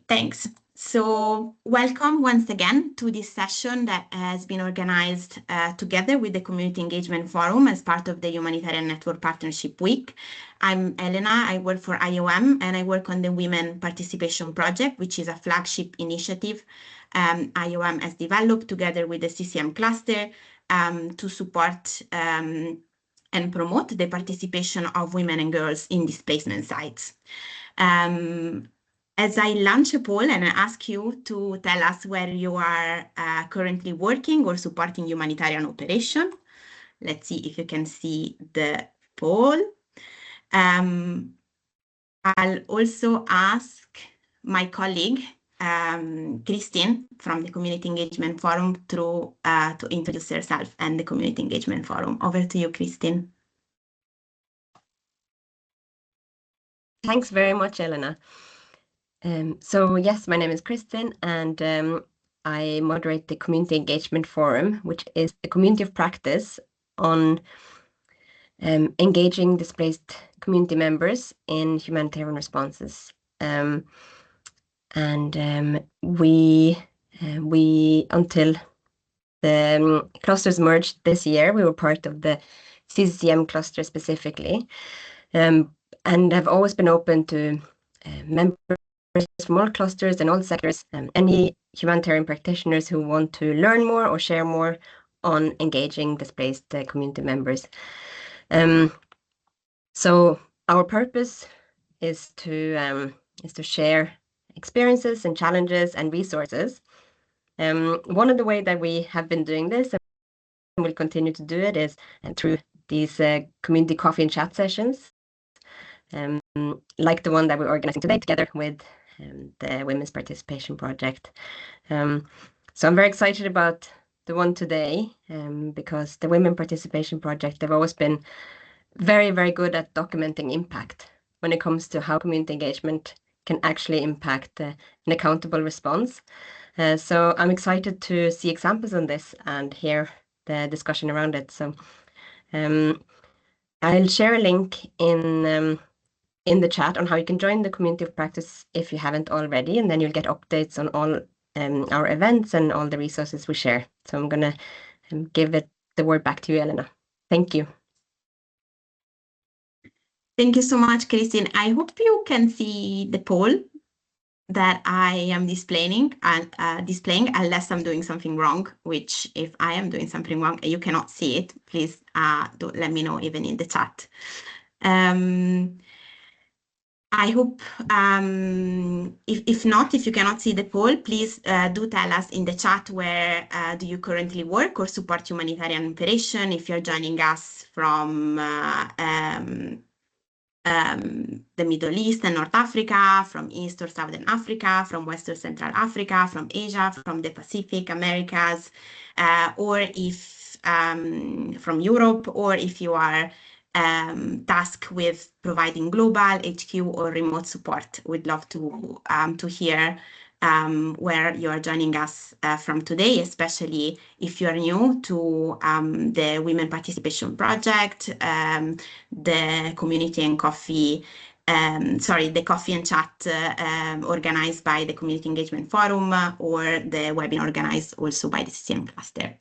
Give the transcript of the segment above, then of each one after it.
Thanks. So welcome once again to this session that has been organized together with the Community Engagement Forum as part of the Humanitarian Network Partnership Week. I'm Elena, I work for IOM and I work on the Women Participation Project, which is a flagship initiative IOM has developed together with the CCM cluster to support and promote the participation of women and girls in displacement sites. As I launch a poll and I ask you to tell us where you are currently working or supporting humanitarian operation. Let's see if you can see the poll. I'll also ask my colleague, Christine from the Community Engagement Forum to introduce herself and the Community Engagement Forum. Over to you, Christine. Thanks very much, Elena. So yes, my name is Kristin, and I moderate the Community Engagement Forum, which is a community of practice on engaging displaced community members in humanitarian responses. We until the clusters merged this year, we were part of the CCM cluster specifically, and have always been open to members from all clusters and all sectors, any humanitarian practitioners who want to learn more or share more on engaging displaced community members. So our purpose is to share experiences and challenges and resources. One of the ways that we have been doing this and will continue to do it is through these community coffee and chat sessions, like the one that we're organizing today together with the Women's Participation Project. So I'm very excited about the one today because the Women Participation Project, they've always been very, very good at documenting impact when it comes to how community engagement can actually impact an accountable response. So I'm excited to see examples on this and hear the discussion around it. So I'll share a link in the chat on how you can join the community of practice if you haven't already, and then you'll get updates on all our events and all the resources we share. So I'm going to give the word back to you, Elena. Thank you. Thank you so much, Christine. I hope you can see the poll that I am displaying, unless I'm doing something wrong, which if I am doing something wrong and you cannot see it, please don't let me know even in the chat. I hope, if you cannot see the poll, please do tell us in the chat where do you currently work or support humanitarian operation. If you're joining us from the Middle East and North Africa, from East or Southern Africa, from West or Central Africa, from Asia, from the Pacific, Americas, or if from Europe, or if you are tasked with providing global, HQ, or remote support. We'd love to hear where you are joining us from today, especially if you are new to the Women Participation Project, the Community and Coffee, the Coffee and Chat organized by the Community Engagement Forum, or the webinar organized also by the CCM cluster.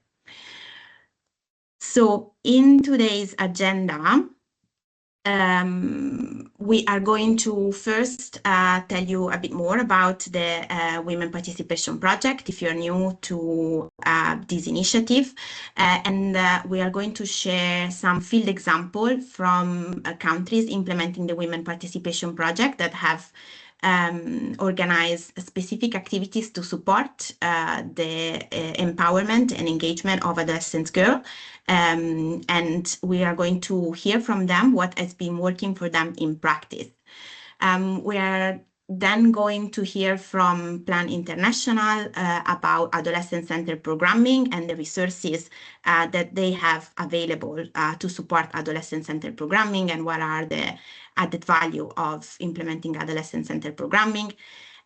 So in today's agenda, we are going to first tell you a bit more about the Women Participation Project, if you're new to this initiative. And we are going to share some field examples from countries implementing the Women Participation Project that have organize specific activities to support the empowerment and engagement of adolescent girls. And we are going to hear from them what has been working for them in practice. We are then going to hear from Plan International about adolescent-centered programming and the resources that they have available to support adolescent-centered programming, and what are the added value of implementing adolescent-centered programming.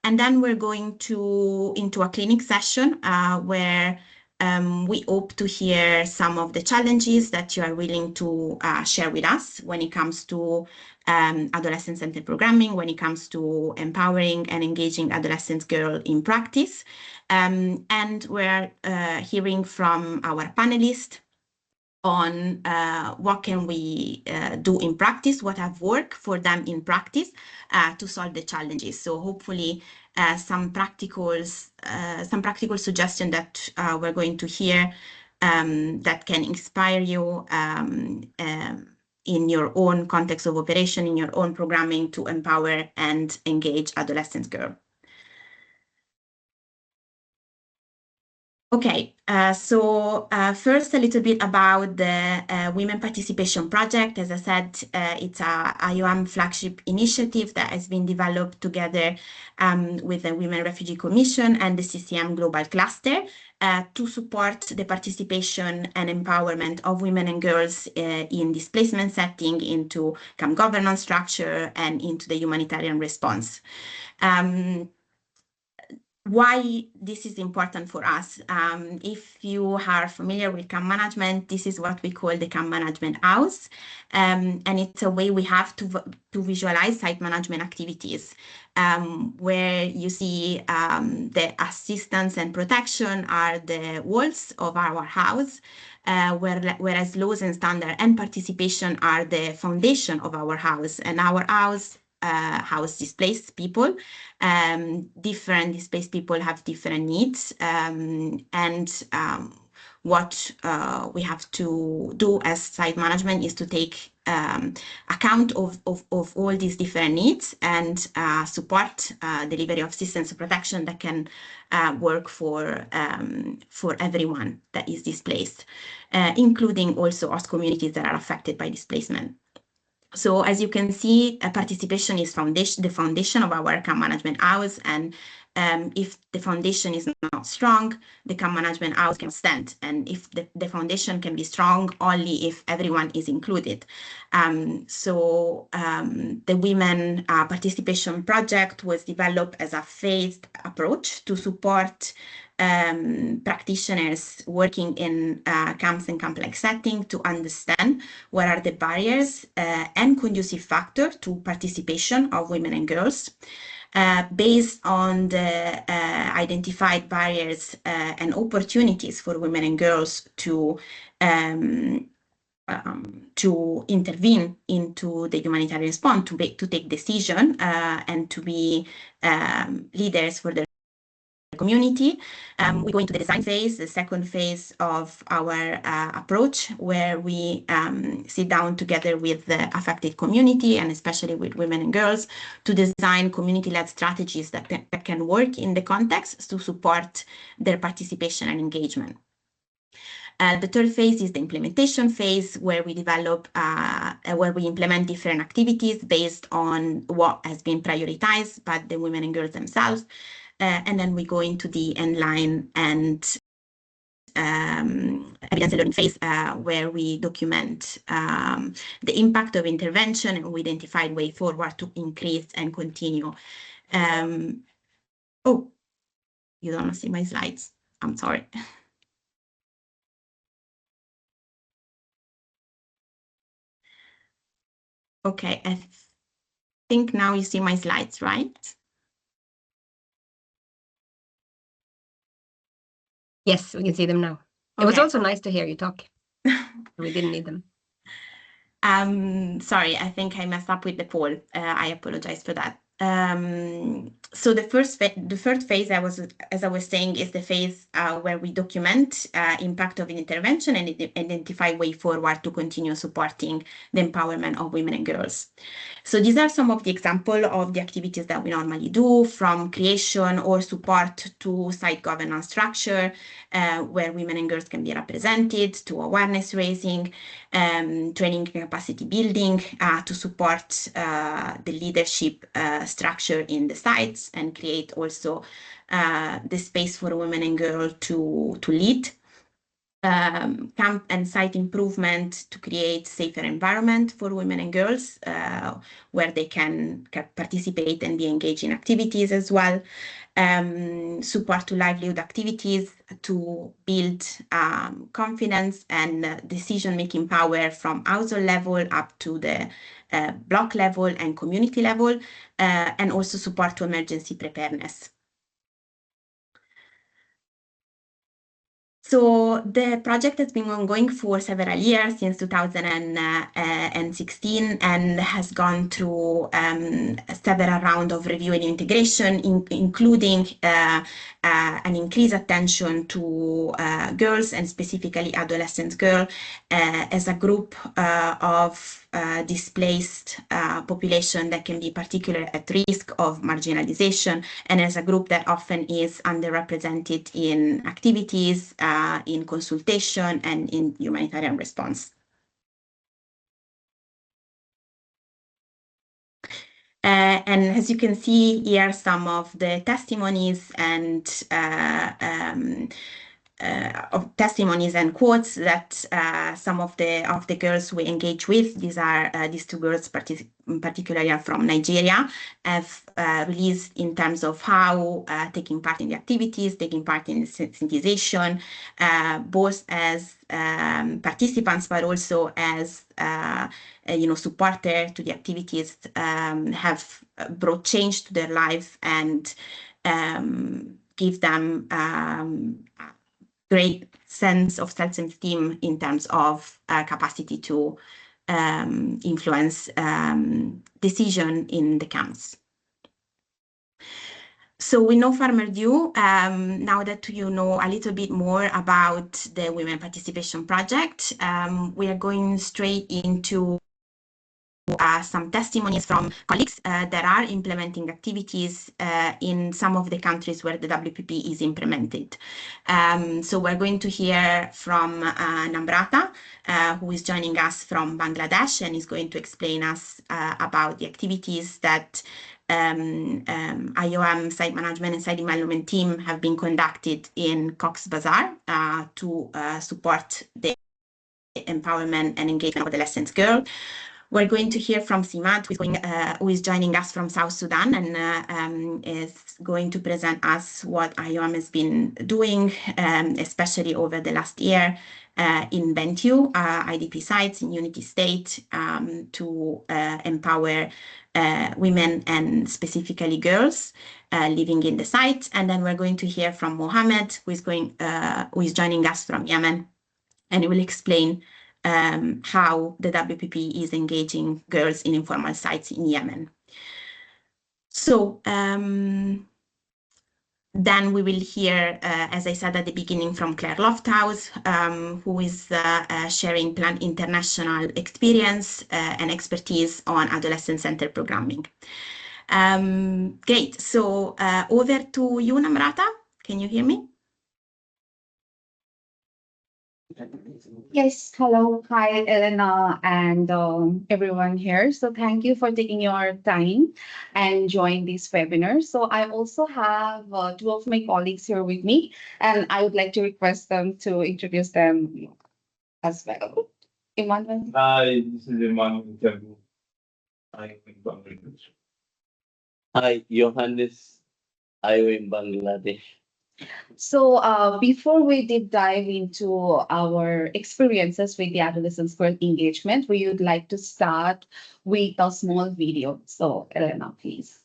And then we're going into a clinic session where We hope to hear some of the challenges that you are willing to share with us when it comes to adolescent-centered programming, when it comes to empowering and engaging adolescent girls in practice. And we're hearing from our panelists on what can we do in practice, what have worked for them in practice to solve the challenges. So hopefully some practical suggestions that we're going to hear that can inspire you in your own context of operation, in your own programming to empower and engage adolescent girls. Okay, so first a little bit about the Women Participation Project. As I said, it's a IOM flagship initiative that has been developed together with the Women Refugee Commission and the CCM Global Cluster to support the participation and empowerment of women and girls in displacement setting, into camp governance structure, and into the humanitarian response. Why this is important for us. If you are familiar with camp management, this is what we call the camp management house. And it's a way we have to visualize site management activities, where you see the assistance and protection are the walls of our house, whereas laws and standards and participation are the foundation of our house. And our house displaced people. Different displaced people have different needs, what we have to do as site management is to take account of all these different needs and support delivery of systems of protection that can work for everyone that is displaced, including also host communities that are affected by displacement. So as you can see, participation is the foundation of our camp management house, and if the foundation is not strong, the camp management house can stand. And if the foundation can be strong only if everyone is included. The Women Participation Project was developed as a phased approach to support practitioners working in camps and camp-like setting to understand what are the barriers and conducive factors to participation of women and girls. Based on the identified barriers and opportunities for women and girls to intervene into the humanitarian response, to take decision and to be leaders for their community. We go into the design phase, the second phase of our approach, where we sit down together with the affected community and especially with women and girls to design community-led strategies that can work in the context to support their participation and engagement. The third phase is the implementation phase, where we develop, where we implement different activities based on what has been prioritized by the women and girls themselves. And then we go into the endline and evidence and learning phase, where we document the impact of intervention and we identify way forward to increase and continue. Oh, you don't see my slides. I'm sorry. Okay, I think now you see my slides, right? Yes, we can see them now. Okay. It was also nice to hear you talk. We didn't need them. Sorry, I think I messed up with the poll. I apologize for that. So the third phase, as I was saying, is the phase where we document impact of an intervention and identify way forward to continue supporting the empowerment of women and girls. So these are some of the examples of the activities that we normally do, from creation or support to site governance structure, where women and girls can be represented, to awareness raising, training and capacity building to support the leadership structure in the sites and create also the space for women and girls to lead. camp and site improvement to create safer environment for women and girls where they can participate and be engaged in activities as well. Support to livelihood activities to build confidence and decision-making power from household level up to the block level and community level, and also support to emergency preparedness. So the project has been ongoing for several years, since 2016, and has gone through several rounds of review and integration, including an increased attention to girls, and specifically adolescent girls, as a group of displaced population that can be particularly at risk of marginalization, and as a group that often is underrepresented in activities, in consultation, and in humanitarian response. And as you can see here, some of the testimonies and quotes that some of the girls we engage with, these two girls particularly are from Nigeria, have released in terms of how taking part in the activities, taking part in the sensitization, both as participants but also as supporter to the activities, have brought change to their life and give them great sense of self-esteem in terms of capacity to influence decision in the camps. So with no further ado, now that you know a little bit more about the Women Participation Project, we are going straight into some testimonies from colleagues that are implementing activities in some of the countries where the WPP is implemented. So we're going to hear from Namrata, who is joining us from Bangladesh and is going to explain us about the activities that IOM site management and site development team have been conducted in Cox's Bazar to support the empowerment and engagement of adolescent girls. We're going to hear from Simad, who is joining us from South Sudan and is going to present us what IOM has been doing, especially over the last year in Bentiu, IDP sites in Unity State, to empower women and specifically girls living in the sites. And then we're going to hear from Mohammed, who is joining us from Yemen, and he will explain how the WPP is engaging girls in informal sites in Yemen. So then we will hear, as I said at the beginning, from Claire Lofthouse, who is sharing Plan International experience and expertise on adolescent-centered programming. Great, so over to you, Namrata. Can you hear me? Yes, hello. Hi, Elena and everyone here. So thank you for taking your time and join this webinar. So I also have two of my colleagues here with me, and I would like to request them to introduce them as well. Emmanuel. Hi, this is Emmanuel. I'm in Bangladesh. Hi, Johannes. I'm in Bangladesh. So before we deep dive into our experiences with the adolescent girl engagement, we would like to start with a small video. So Elena, please.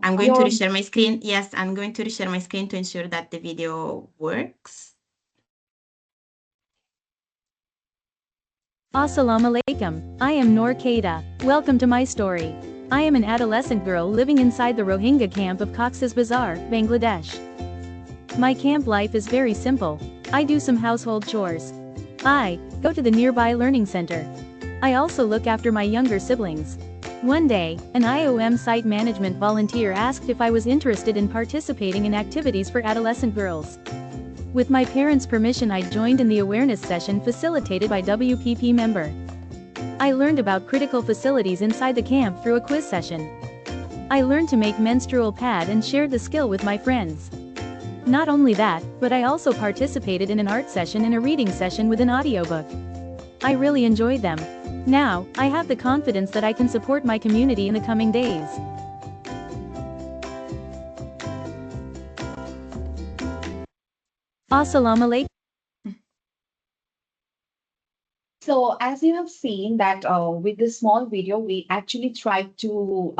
I'm going to reshare my screen. Yes, I'm going to reshare my screen to ensure that the video works. Assalamu alaikum, I am Noor Keita. Welcome to my story. I am an adolescent girl living inside the Rohingya camp of Cox's Bazar, Bangladesh. My camp life is very simple. I do some household chores. I go to the nearby learning center. I also look after my younger siblings. One day, an IOM site management volunteer asked if I was interested in participating in activities for adolescent girls. With my parents' permission, I joined in the awareness session facilitated by WPP member. I learned about critical facilities inside the camp through a quiz session. I learned to make menstrual pad and shared the skill with my friends. Not only that, but I also participated in an art session and a reading session with an audiobook. I really enjoyed them. Now, I have the confidence that I can support my community in the coming days. Assalamu alaikum. So as you have seen that with this small video, we actually tried to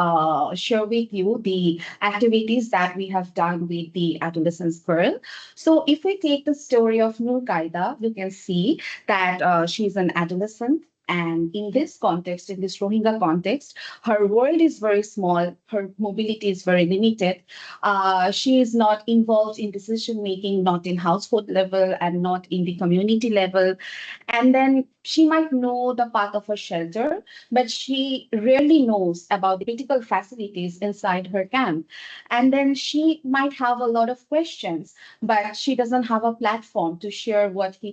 share with you the activities that we have done with the Adolescent Girl. So if we take the story of Nur Qaida, you can see that she's an adolescent. And in this context, in this Rohingya context, her world is very small, her mobility is very limited. She is not involved in decision making, not in household level and not in the community level. And then she might know the path of a shelter, but she rarely knows about the critical facilities inside her camp. And then she might have a lot of questions, but she doesn't have a platform to share what she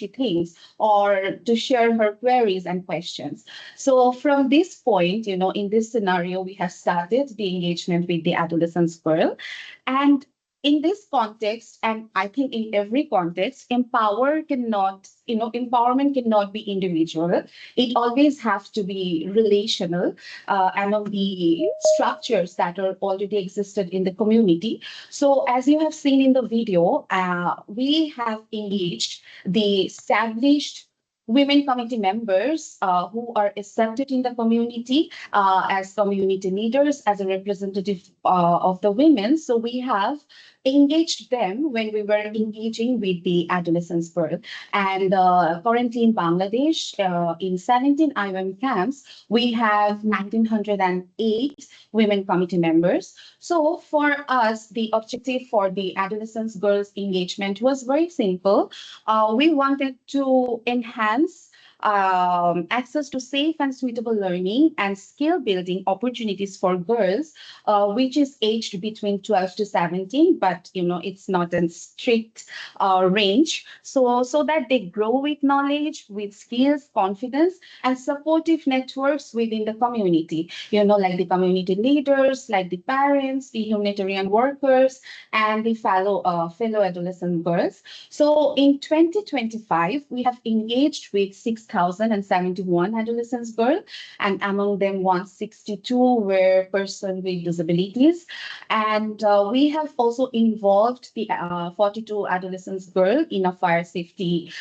thinks, or to share her queries and questions. So from this point, in this scenario, we have started the engagement with the Adolescent Girl. And in this context, and I think in every context, empowerment cannot be individual. It always has to be relational among the structures that are already existed in the community. So as you have seen in the video, we have engaged the established women committee members who are accepted in the community as community leaders, as a representative of the women. So we have engaged them when we were engaging with the Adolescent Girl. And currently in Bangladesh, in 17 IOM camps, we have 1,908 women committee members. So for us, the objective for the Adolescent Girls engagement was very simple. We wanted to enhance access to safe and suitable learning and skill building opportunities for girls, which is aged between 12 to 17, but it's not a strict range. So that they grow with knowledge, with skills, confidence, and supportive networks within the community, like the community leaders, like the parents, the humanitarian workers, and the fellow adolescent girls. So in 2025, we have engaged with 6,071 adolescent girls, and among them 162 were persons with disabilities. And we have also involved the 42 adolescent girls in a fire safety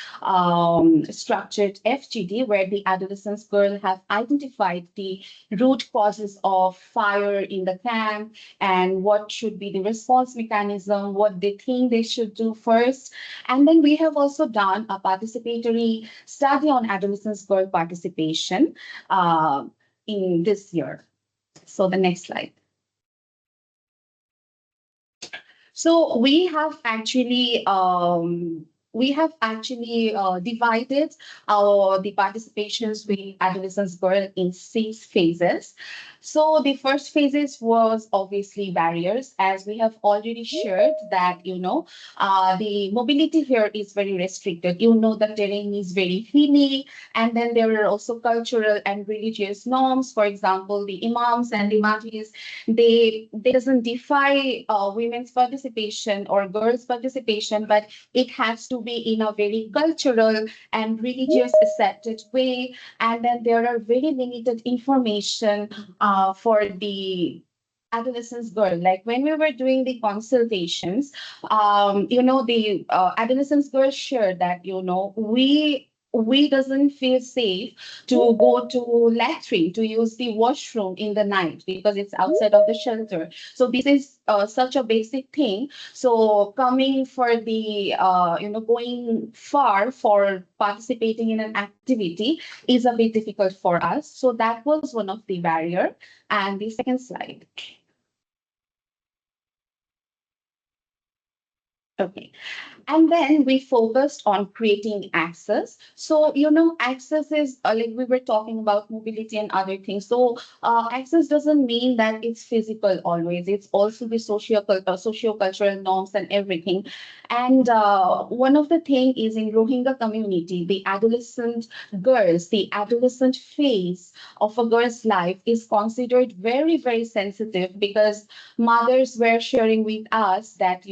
structured FGD, where the adolescent girls have identified the root causes of fire in the camp and what should be the response mechanism, what they think they should do first. And then we have also done a participatory study on adolescent girl participation in this year. So the next slide. So we have actually divided the participations with adolescent girl in 6 phases. So the first phases was obviously barriers, as we have already shared that, the mobility here is very restricted. The terrain is very hilly, and then there are also cultural and religious norms. For example, the imams and the mahfis, they doesn't defy women's participation or girls' participation, but it has to be in a very cultural and religious accepted way. And then there are very limited information for the adolescent girl. Like when we were doing the consultations, the adolescent girl shared that, we doesn't feel safe to go to latrine, to use the washroom in the night because it's outside of the shelter. So this is such a basic thing. So coming for the, going far for participating in an activity is a bit difficult for us. So that was one of the barrier. And the second slide. Okay. And then we focused on creating access. So, access is like we were talking about mobility and other things. So, access doesn't mean that it's physical always. It's also the socio-cultural norms and everything. And one of the thing is in Rohingya community, the adolescent phase of a girl's life is considered very, very sensitive because mothers were sharing with us that,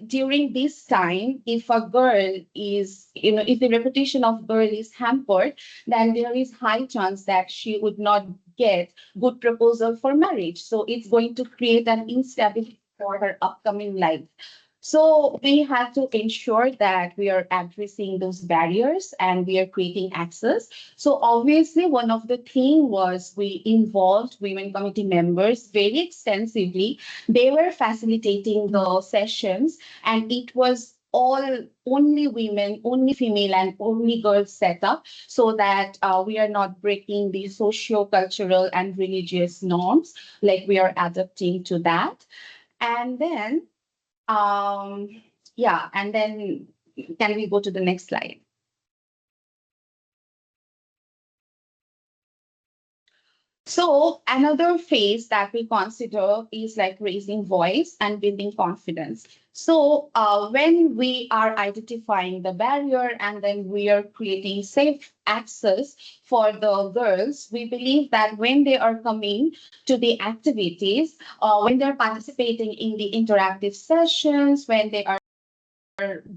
during this time, if a girl is, if the reputation of girl is hampered, then there is high chance that she would not get good proposal for marriage. So it's going to create an instability for her upcoming life. So we have to ensure that we are addressing those barriers and we are creating access. So obviously, one of the thing was we involved women committee members very extensively. They were facilitating the sessions, and it was all only women, only female, and only girls setup, so that we are not breaking the socio-cultural and religious norms, like we are adapting to that. And then yeah, and then can we go to the next slide? So another phase that we consider is like raising voice and building confidence. So when we are identifying the barrier and then we are creating safe access for the girls, we believe that when they are coming to the activities, when they're participating in the interactive sessions, when they are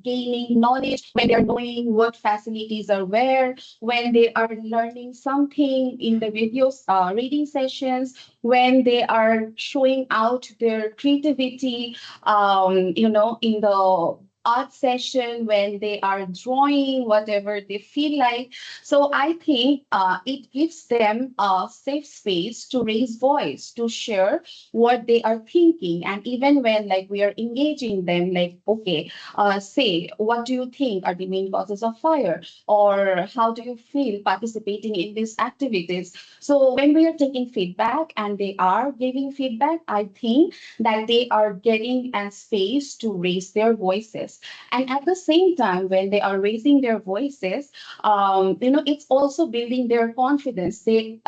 gaining knowledge, when they're knowing what facilities are where, when they are learning something in the reading sessions, when they are showing out their creativity, in the art session, when they are drawing, whatever they feel like. So I think it gives them a safe space to raise voice, to share what they are thinking. And even when like we are engaging them, like, okay, say, what do you think are the main causes of fire? Or how do you feel participating in these activities? So when we are taking feedback and they are giving feedback, I think that they are getting a space to raise their voices. And at the same time, when they are raising their voices, it's also building their confidence. They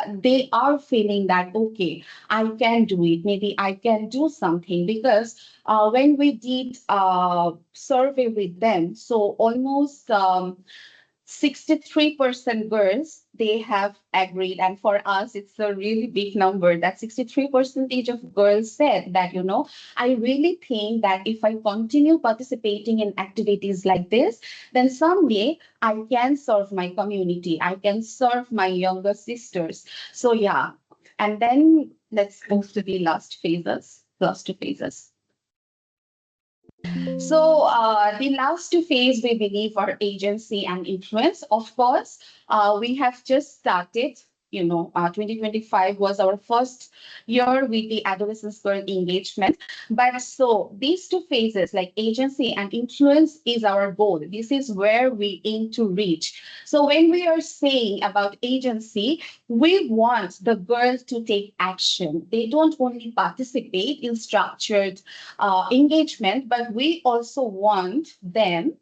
are feeling that, okay, I can do it. Maybe I can do something because when we did a survey with them, so almost 63% girls, they have agreed. And for us, it's a really big number that 63% of girls said that, I really think that if I continue participating in activities like this, then someday I can serve my community. I can serve my younger sisters. So yeah. And then let's move to the last two phases. So the last two phase we believe are agency and influence. Of course, we have just started. 2025 was our first year with the adolescent girl engagement. But so these two phases, like agency and influence, is our goal. This is where we aim to reach. So when we are saying about agency, we want the girls to take action. They don't only participate in structured engagement, but we also want them,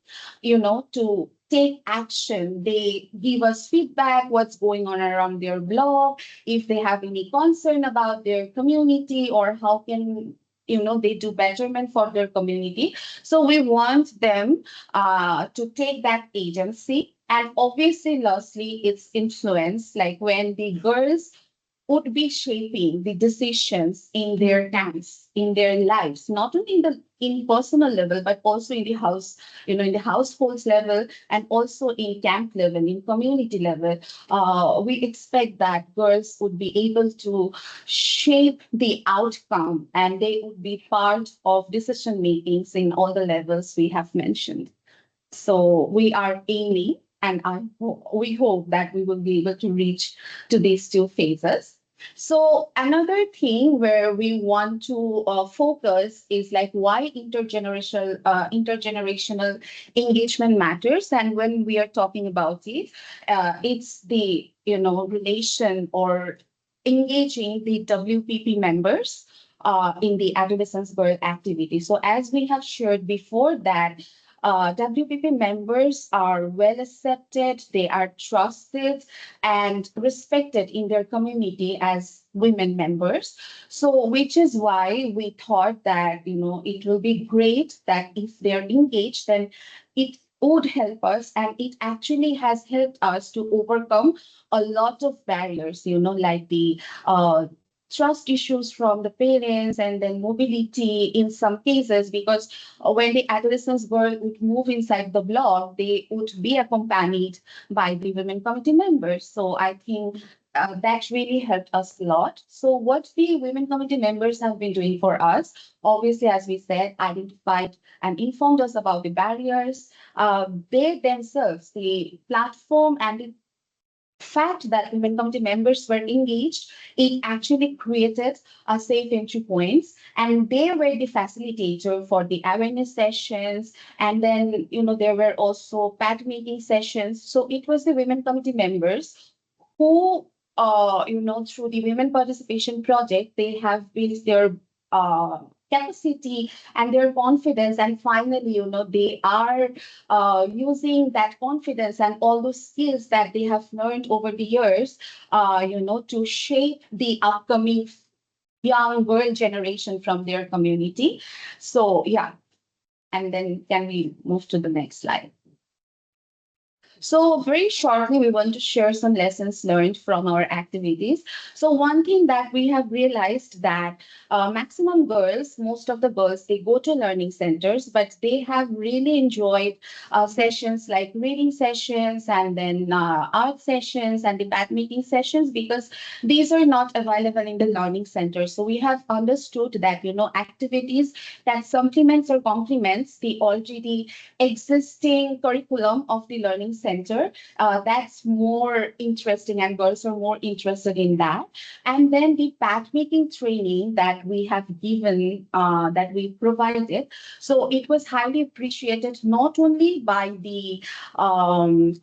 to take action. They give us feedback, what's going on around their blog, if they have any concern about their community or how can they do betterment for their community. So we want them to take that agency. And obviously, lastly, it's influence, like when the girls would be shaping the decisions in their camps, in their lives, not only in personal level, but also in the house, in the households level, and also in camp level, in community level. We expect that girls would be able to shape the outcome, and they would be part of decision makings in all the levels we have mentioned. So we are aiming, and we hope that we will be able to reach to these two phases. So another thing where we want to focus is like why intergenerational engagement matters. And when we are talking about it, it's the relation or engaging the WPP members in the Adolescent Girl activity. So as we have shared before that, WPP members are well accepted, they are trusted and respected in their community as women members. So which is why we thought that, it will be great that if they're engaged, then it would help us, and it actually has helped us to overcome a lot of barriers, like the trust issues from the parents, and then mobility in some cases, because when the adolescent girl would move inside the block, they would be accompanied by the women committee members. So I think that really helped us a lot. So what the women committee members have been doing for us, obviously, as we said, identified and informed us about the barriers. They themselves, the platform and the fact that women committee members were engaged, it actually created a safe entry points, and they were the facilitator for the awareness sessions, and then there were also pad making sessions. So it was the women committee members who through the women participation project, they have built their capacity and their confidence, and finally they are using that confidence and all those skills that they have learned over the years to shape the upcoming young girl generation from their community. So yeah, and then can we move to the next slide? So very shortly, we want to share some lessons learned from our activities. So one thing that we have realized that maximum girls, most of the girls, they go to learning centers, but they have really enjoyed sessions like reading sessions, and then art sessions and the pad making sessions, because these are not available in the learning center. So we have understood that, activities that supplements or complements the already existing curriculum of the learning center, that's more interesting, and girls are more interested in that. And then the pad making training that we have given, that we provided, so it was highly appreciated, not only by the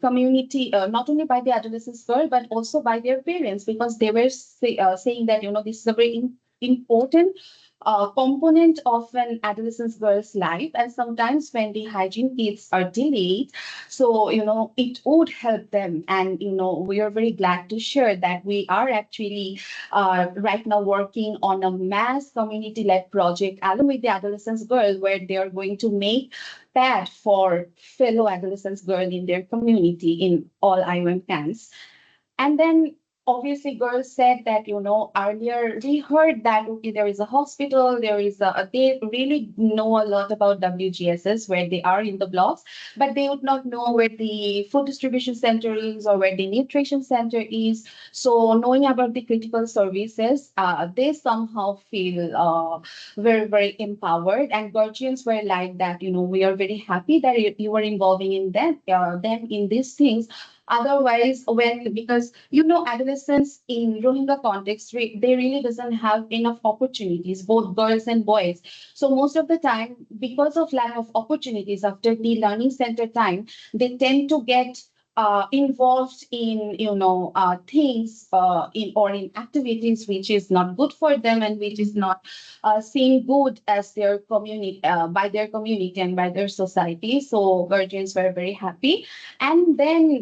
community, not only by the adolescent girl, but also by their parents, because they were saying that this is a very important component of an adolescent girl's life, and sometimes when the hygiene kits are delayed, so it would help them. And we are very glad to share that we are actually right now working on a mass community-led project along with the adolescent girl, where they are going to make pad for fellow adolescent girl in their community in all IOM camps. And then obviously girls said that, earlier we heard that, okay, there is a hospital, there is they really know a lot about WGSs where they are in the blocks, but they would not know where the food distribution center is or where the nutrition center is. So knowing about the critical services, they somehow feel very, very empowered, and guardians were like that, we are very happy that you are involving in them in these things. Otherwise, because adolescents in Rohingya context, they really doesn't have enough opportunities, both girls and boys. So most of the time, because of lack of opportunities after the learning center time, they tend to get involved in things in activities which is not good for them, and which is not seen good as their community, by their community and by their society. So guardians were very happy. And then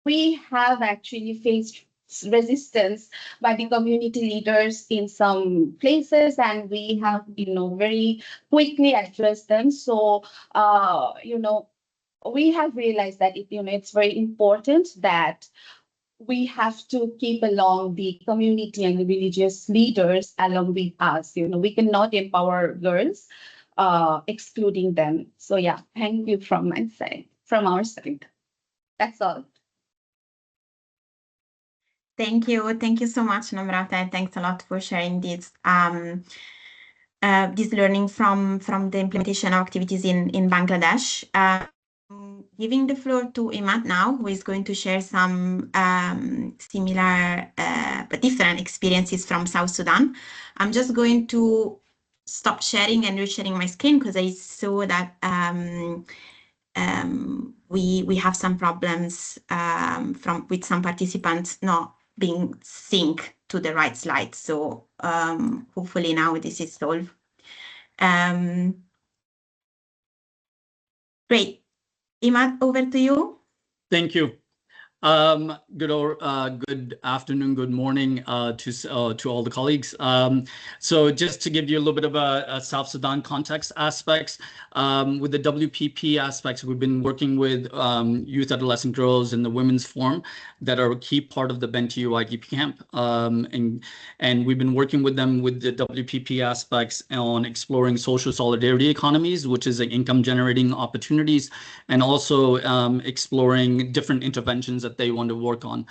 we have actually faced resistance by the community leaders in some places, and we have very quickly addressed them. So we have realized that it's very important that we have to keep along the community and the religious leaders along with us. We cannot empower girls excluding them. So yeah, thank you from my side, from our side. That's all. Thank you so much, Namrata, and thanks a lot for sharing this this learning from the implementation of activities in Bangladesh. Giving the floor to Imad now, who is going to share some similar but different experiences from South Sudan. I'm just going to stop sharing and resharing my screen because I saw that we have some problems with some participants not being synced to the right slide. So hopefully now this is solved. Great. Imad, over to you. Thank you. Good afternoon, good morning to all the colleagues. So just to give you a little bit of a South Sudan context aspects, with the WPP aspects, we've been working with youth, adolescent girls in the Women's Forum that are a key part of the Bentiu IDP camp. And we've been working with them with the WPP aspects on exploring social solidarity economies, which is like income generating opportunities, and also exploring different interventions that they want to work on.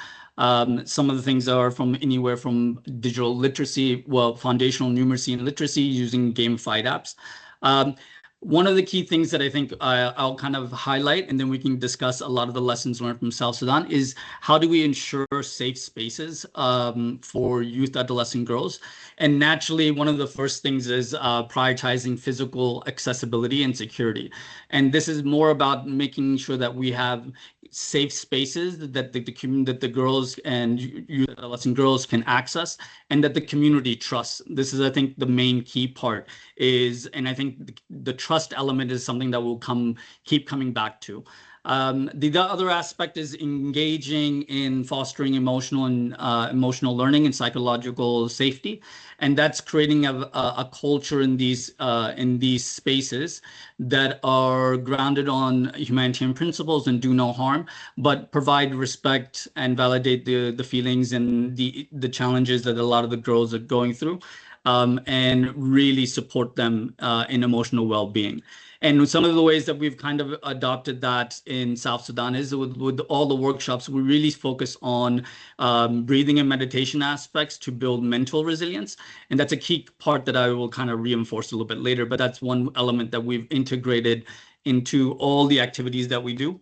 Some of the things are from anywhere from digital literacy, well, foundational numeracy and literacy using gamified apps. One of the key things that I think I'll kind of highlight, and then we can discuss a lot of the lessons learned from South Sudan, is how do we ensure safe spaces for youth, adolescent girls? And naturally, one of the first things is prioritizing physical accessibility and security. And this is more about making sure that we have safe spaces that the girls and youth, adolescent girls can access, and that the community trusts. This is, I think, the main key part is, and I think the trust element is something that will keep coming back to. The other aspect is engaging in fostering emotional learning and psychological safety, and that's creating a culture in these spaces that are grounded on humanitarian principles and do no harm, but provide respect and validate the feelings and the challenges that a lot of the girls are going through, and really support them in emotional well-being. And some of the ways that we've kind of adopted that in South Sudan is with all the workshops, we really focus on breathing and meditation aspects to build mental resilience. And that's a key part that I will kind of reinforce a little bit later, but that's one element that we've integrated into all the activities that we do,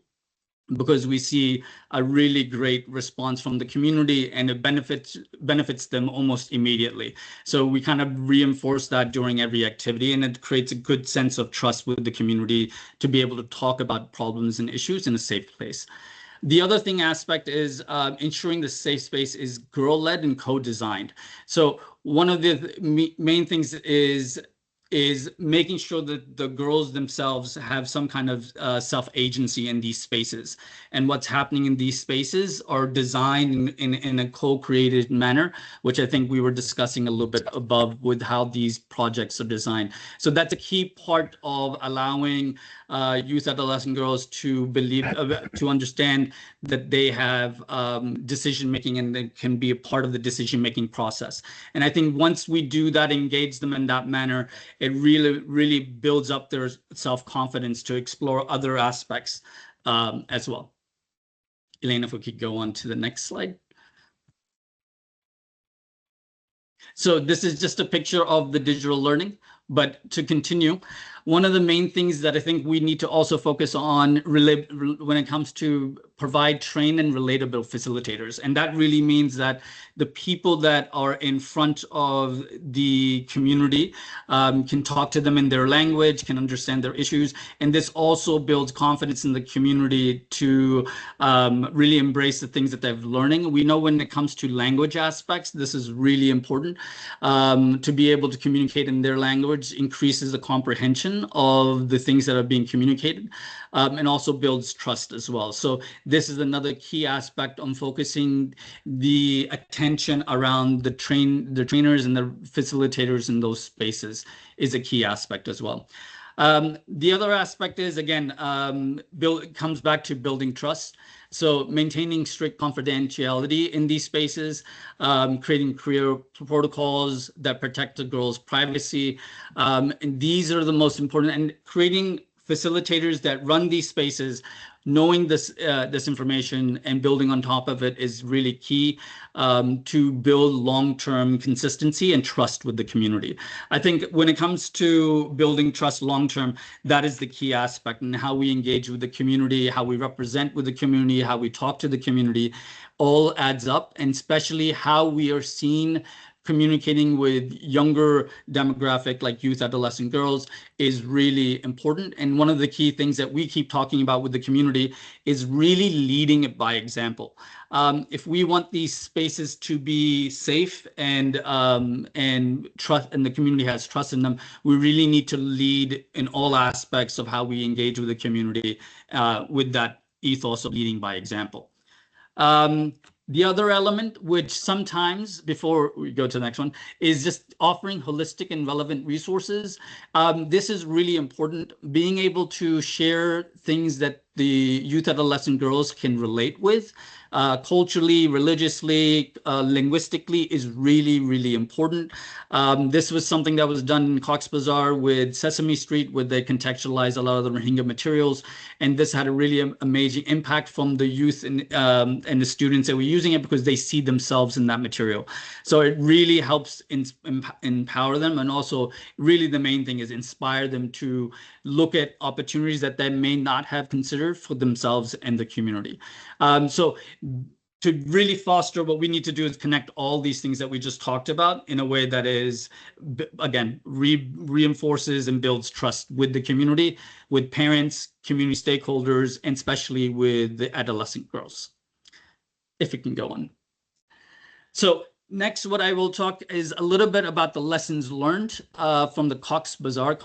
because we see a really great response from the community, and it benefits them almost immediately. So we kind of reinforce that during every activity, and it creates a good sense of trust with the community to be able to talk about problems and issues in a safe place. The other aspect is ensuring the safe space is girl-led and co-designed. So one of the main things is making sure that the girls themselves have some kind of self-agency in these spaces. And what's happening in these spaces are designed in a co-created manner, which I think we were discussing a little bit above with how these projects are designed. So that's a key part of allowing youth, adolescent girls to understand that they have decision-making and they can be a part of the decision-making process. And I think once we do that, engage them in that manner, it really builds up their self-confidence to explore other aspects as well. Elena, if we could go on to the next slide. So this is just a picture of the digital learning, but to continue, one of the main things that I think we need to also focus on when it comes to provide trained and relatable facilitators. And that really means that the people that are in front of the community can talk to them in their language, can understand their issues. And this also builds confidence in the community to really embrace the things that they're learning. We know when it comes to language aspects, this is really important. To be able to communicate in their language increases the comprehension of the things that are being communicated, and also builds trust as well. So this is another key aspect on focusing the attention around the trainers and the facilitators in those spaces is a key aspect as well. The other aspect is, again, comes back to building trust. So maintaining strict confidentiality in these spaces, creating clear protocols that protect the girls' privacy. And these are the most important, and creating facilitators that run these spaces, knowing this information and building on top of it is really key to build long-term consistency and trust with the community. I think when it comes to building trust long-term, that is the key aspect, and how we engage with the community, how we represent with the community, how we talk to the community, all adds up, and especially how we are seen communicating with younger demographic like youth, adolescent girls is really important. And one of the key things that we keep talking about with the community is really leading it by example. If we want these spaces to be safe and trust, and the community has trust in them, we really need to lead in all aspects of how we engage with the community with that ethos of leading by example. The other element, which sometimes, before we go to the next one, is just offering holistic and relevant resources. This is really important. Being able to share things that the youth adolescent girls can relate with, culturally, religiously, linguistically, is really, really important. This was something that was done in Cox's Bazar with Sesame Street, where they contextualized a lot of the Rohingya materials. And this had a really amazing impact from the youth and the students that were using it, because they see themselves in that material. So it really helps empower them. And also, really the main thing is inspire them to look at opportunities that they may not have considered for themselves and the community. So to really foster, what we need to do is connect all these things that we just talked about in a way that is, again, reinforces and builds trust with the community, with parents, community stakeholders, and especially with the adolescent girls. If it can go on. So next, what I will talk is a little bit about the lessons learned from the Cox's Bazar,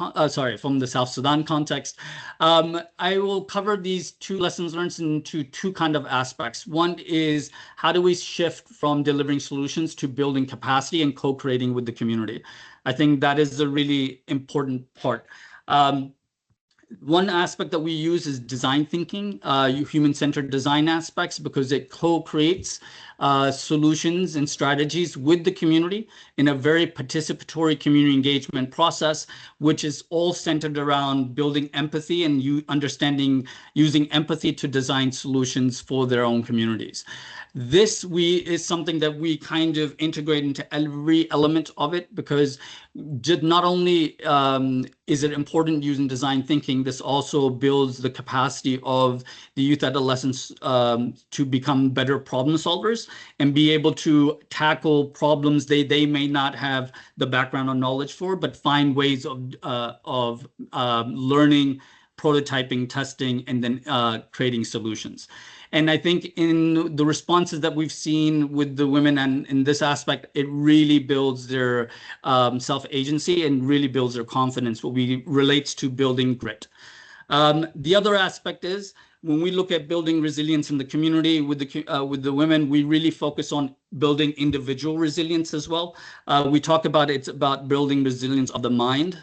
from the South Sudan context. I will cover these two lessons learned into two kind of aspects. One is, how do we shift from delivering solutions to building capacity and co-creating with the community? I think that is a really important part. One aspect that we use is design thinking, human-centered design aspects, because it co-creates solutions and strategies with the community in a very participatory community engagement process, which is all centered around building empathy and using empathy to design solutions for their own communities. This is something that we kind of integrate into every element of it, because not only is it important using design thinking, this also builds the capacity of the youth adolescents to become better problem solvers and be able to tackle problems they may not have the background or knowledge for, but find ways of learning, prototyping, testing, and then creating solutions. And I think in the responses that we've seen with the women and in this aspect, it really builds their self-agency and really builds their confidence, what relates to building grit. The other aspect is, when we look at building resilience in the community with the women, we really focus on building individual resilience as well. We talk about it's about building resilience of the mind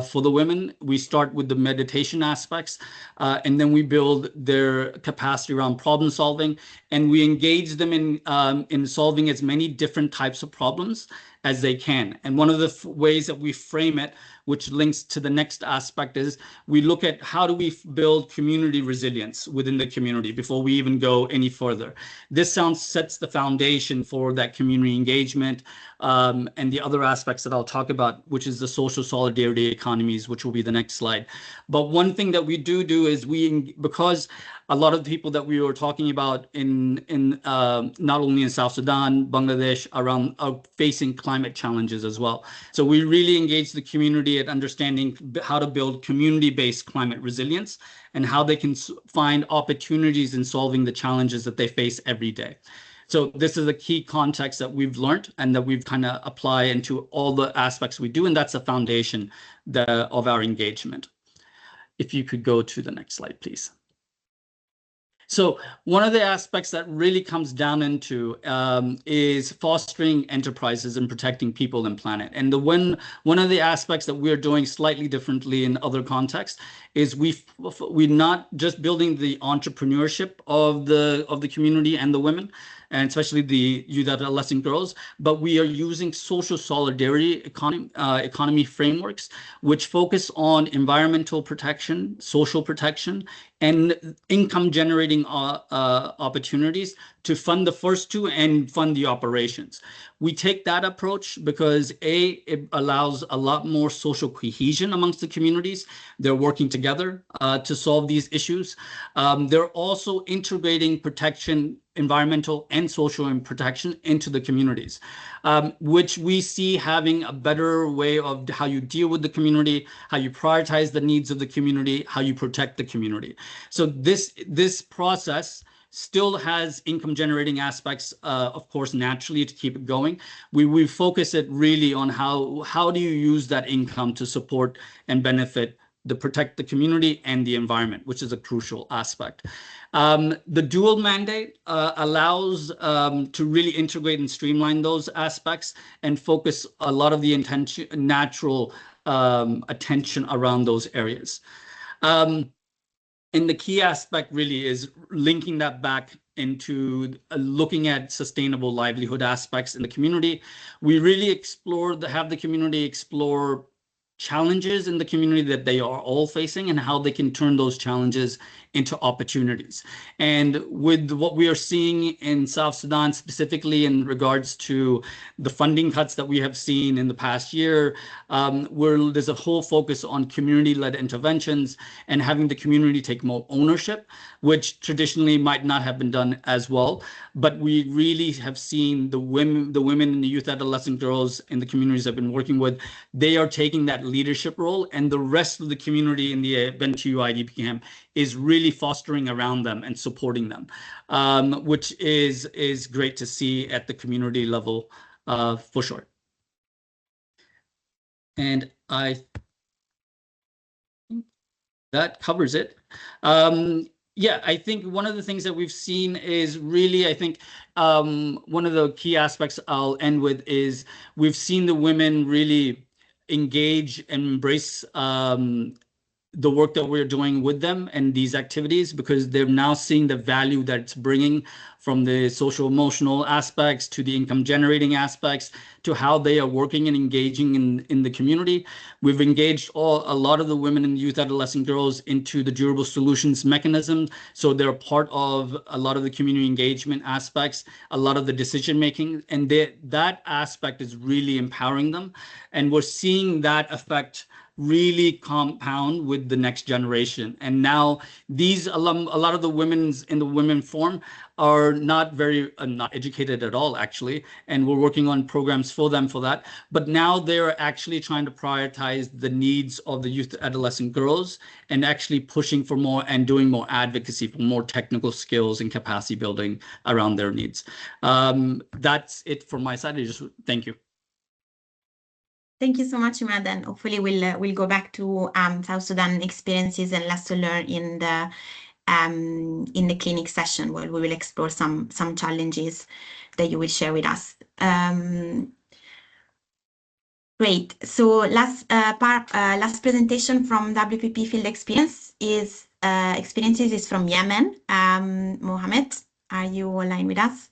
for the women. We start with the meditation aspects, and then we build their capacity around problem solving, and we engage them in solving as many different types of problems as they can. And one of the ways that we frame it, which links to the next aspect, is we look at how do we build community resilience within the community before we even go any further. This sets the foundation for that community engagement and the other aspects that I'll talk about, which is the social solidarity economies, which will be the next slide. But one thing that we do is because a lot of the people that we were talking about in not only in South Sudan, Bangladesh, are facing climate challenges as well. So we really engage the community at understanding how to build community-based climate resilience and how they can find opportunities in solving the challenges that they face every day. So this is a key context that we've learned and that we've kind of apply into all the aspects we do, and that's the foundation of our engagement. If you could go to the next slide, please. So one of the aspects that really comes down into is fostering enterprises and protecting people and planet. And one of the aspects that we're doing slightly differently in other contexts is we're not just building the entrepreneurship of the community and the women, and especially the youth adolescent girls, but we are using social solidarity economy frameworks, which focus on environmental protection, social protection, and income generating opportunities to fund the first two and fund the operations. We take that approach because it allows a lot more social cohesion amongst the communities. They're working together to solve these issues. They're also integrating protection, environmental and social and protection into the communities, which we see having a better way of how you deal with the community, how you prioritize the needs of the community, how you protect the community. So this process still has income generating aspects, of course, naturally to keep it going. We focus it really on how do you use that income to support and benefit protect the community and the environment, which is a crucial aspect. The dual mandate allows to really integrate and streamline those aspects and focus a lot of the natural attention around those areas. And the key aspect really is linking that back into looking at sustainable livelihood aspects in the community. We really have the community explore challenges in the community that they are all facing and how they can turn those challenges into opportunities. And with what we are seeing in South Sudan, specifically in regards to the funding cuts that we have seen in the past year, where there's a whole focus on community-led interventions and having the community take more ownership, which traditionally might not have been done as well. But we really have seen the women and the youth adolescent girls in the communities I've been working with, they are taking that leadership role, and the rest of the community in the Bentiu IDP camp is really fostering around them and supporting them, which is great to see at the community level, for sure. And I think that covers it. Yeah, I think one of the things that we've seen is really, I think one of the key aspects I'll end with is we've seen the women really engage and embrace the work that we're doing with them and these activities, because they're now seeing the value that it's bringing from the social emotional aspects to the income generating aspects to how they are working and engaging in the community. We've engaged a lot of the women and youth adolescent girls into the durable solutions mechanism. So they're part of a lot of the community engagement aspects, a lot of the decision making, and that aspect is really empowering them. And we're seeing that effect really compound with the next generation. And now a lot of the women in the women forum are not educated at all, actually. And we're working on programs for them for that. But now they're actually trying to prioritize the needs of the youth adolescent girls and actually pushing for more and doing more advocacy for more technical skills and capacity building around their needs. That's it from my side. Thank you. Thank you so much, Imad, and hopefully we'll go back to South Sudan experiences and lesson learned in the clinic session, where we will explore some challenges that you will share with us. Great. So last presentation from WPP field experiences is from Yemen. Mohammed, are you aligned with us?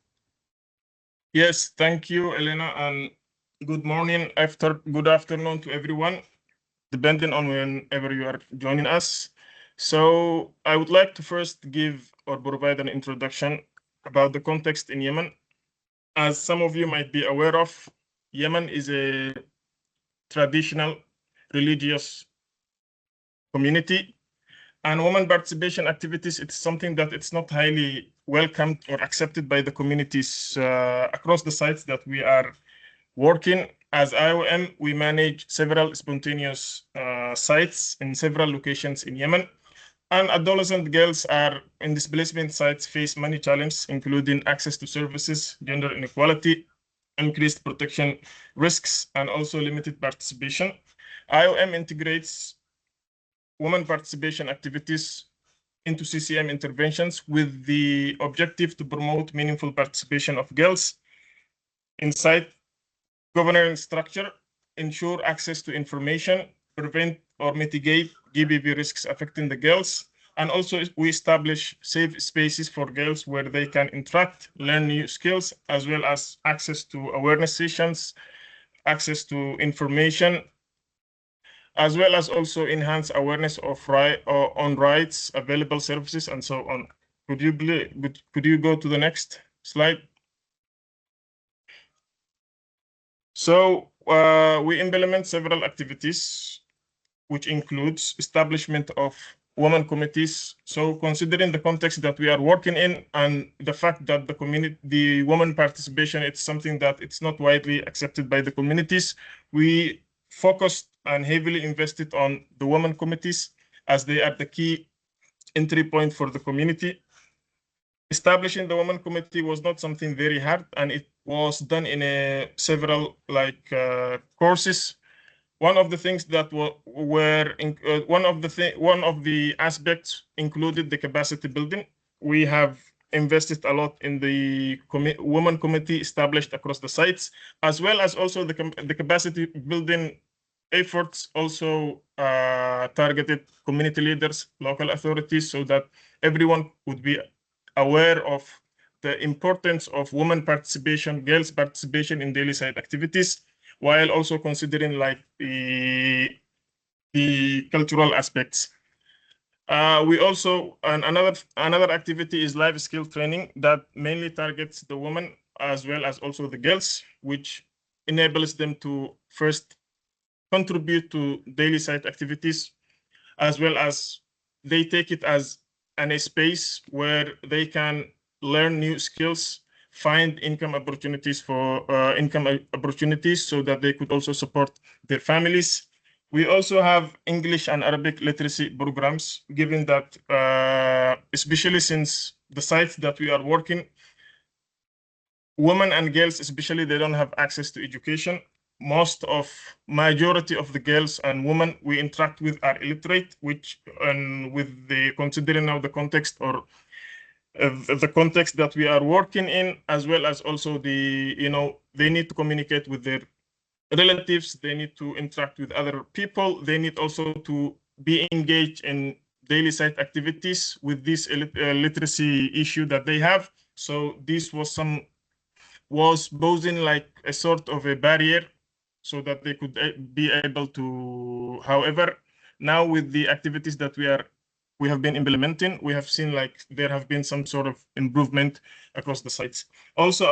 Yes, thank you, Elena, and good morning, good afternoon to everyone, depending on whenever you are joining us. So I would like to first give or provide an introduction about the context in Yemen. As some of you might be aware of, Yemen is a traditional religious community, and women participation activities, it's something that it's not highly welcomed or accepted by the communities across the sites that we are working. As IOM, we manage several spontaneous sites in several locations in Yemen. And adolescent girls are in displacement sites face many challenges, including access to services, gender inequality, increased protection risks, and also limited participation. IOM integrates women participation activities into CCM interventions with the objective to promote meaningful participation of girls in site governance structure, ensure access to information, prevent or mitigate GBV risks affecting the girls, and also we establish safe spaces for girls where they can interact, learn new skills, as well as access to awareness sessions, access to information, as well as also enhance awareness of on rights, available services, and so on. Could you go to the next slide? So we implement several activities, which includes establishment of women committees. So considering the context that we are working in and the fact that the women participation, it's something that it's not widely accepted by the communities, we focused and heavily invested on the women committees as they are the key entry point for the community. Establishing the women committee was not something very hard, and it was done in several courses. One of the things that one of the aspects included the capacity building. We have invested a lot in the women committee established across the sites, as well as also the capacity building efforts also targeted community leaders, local authorities, so that everyone would be aware of the importance of women participation, girls participation in daily site activities, while also considering like the cultural aspects. We also, and another activity is life skill training that mainly targets the women as well as also the girls, which enables them to first contribute to daily site activities, as well as they take it as a space where they can learn new skills, find income opportunities so that they could also support their families. We also have English and Arabic literacy programs, given that, especially since the sites that we are working, women and girls especially, they don't have access to education. Majority of the girls and women we interact with are illiterate, which, and with the considering now the context or the context that we are working in, as well as also they need to communicate with their relatives, they need to interact with other people, they need also to be engaged in daily site activities with this literacy issue that they have. So this was posing like a sort of a barrier so that they could be able to. However, now with the activities that we have been implementing, we have seen like there have been some sort of improvement across the sites. Also,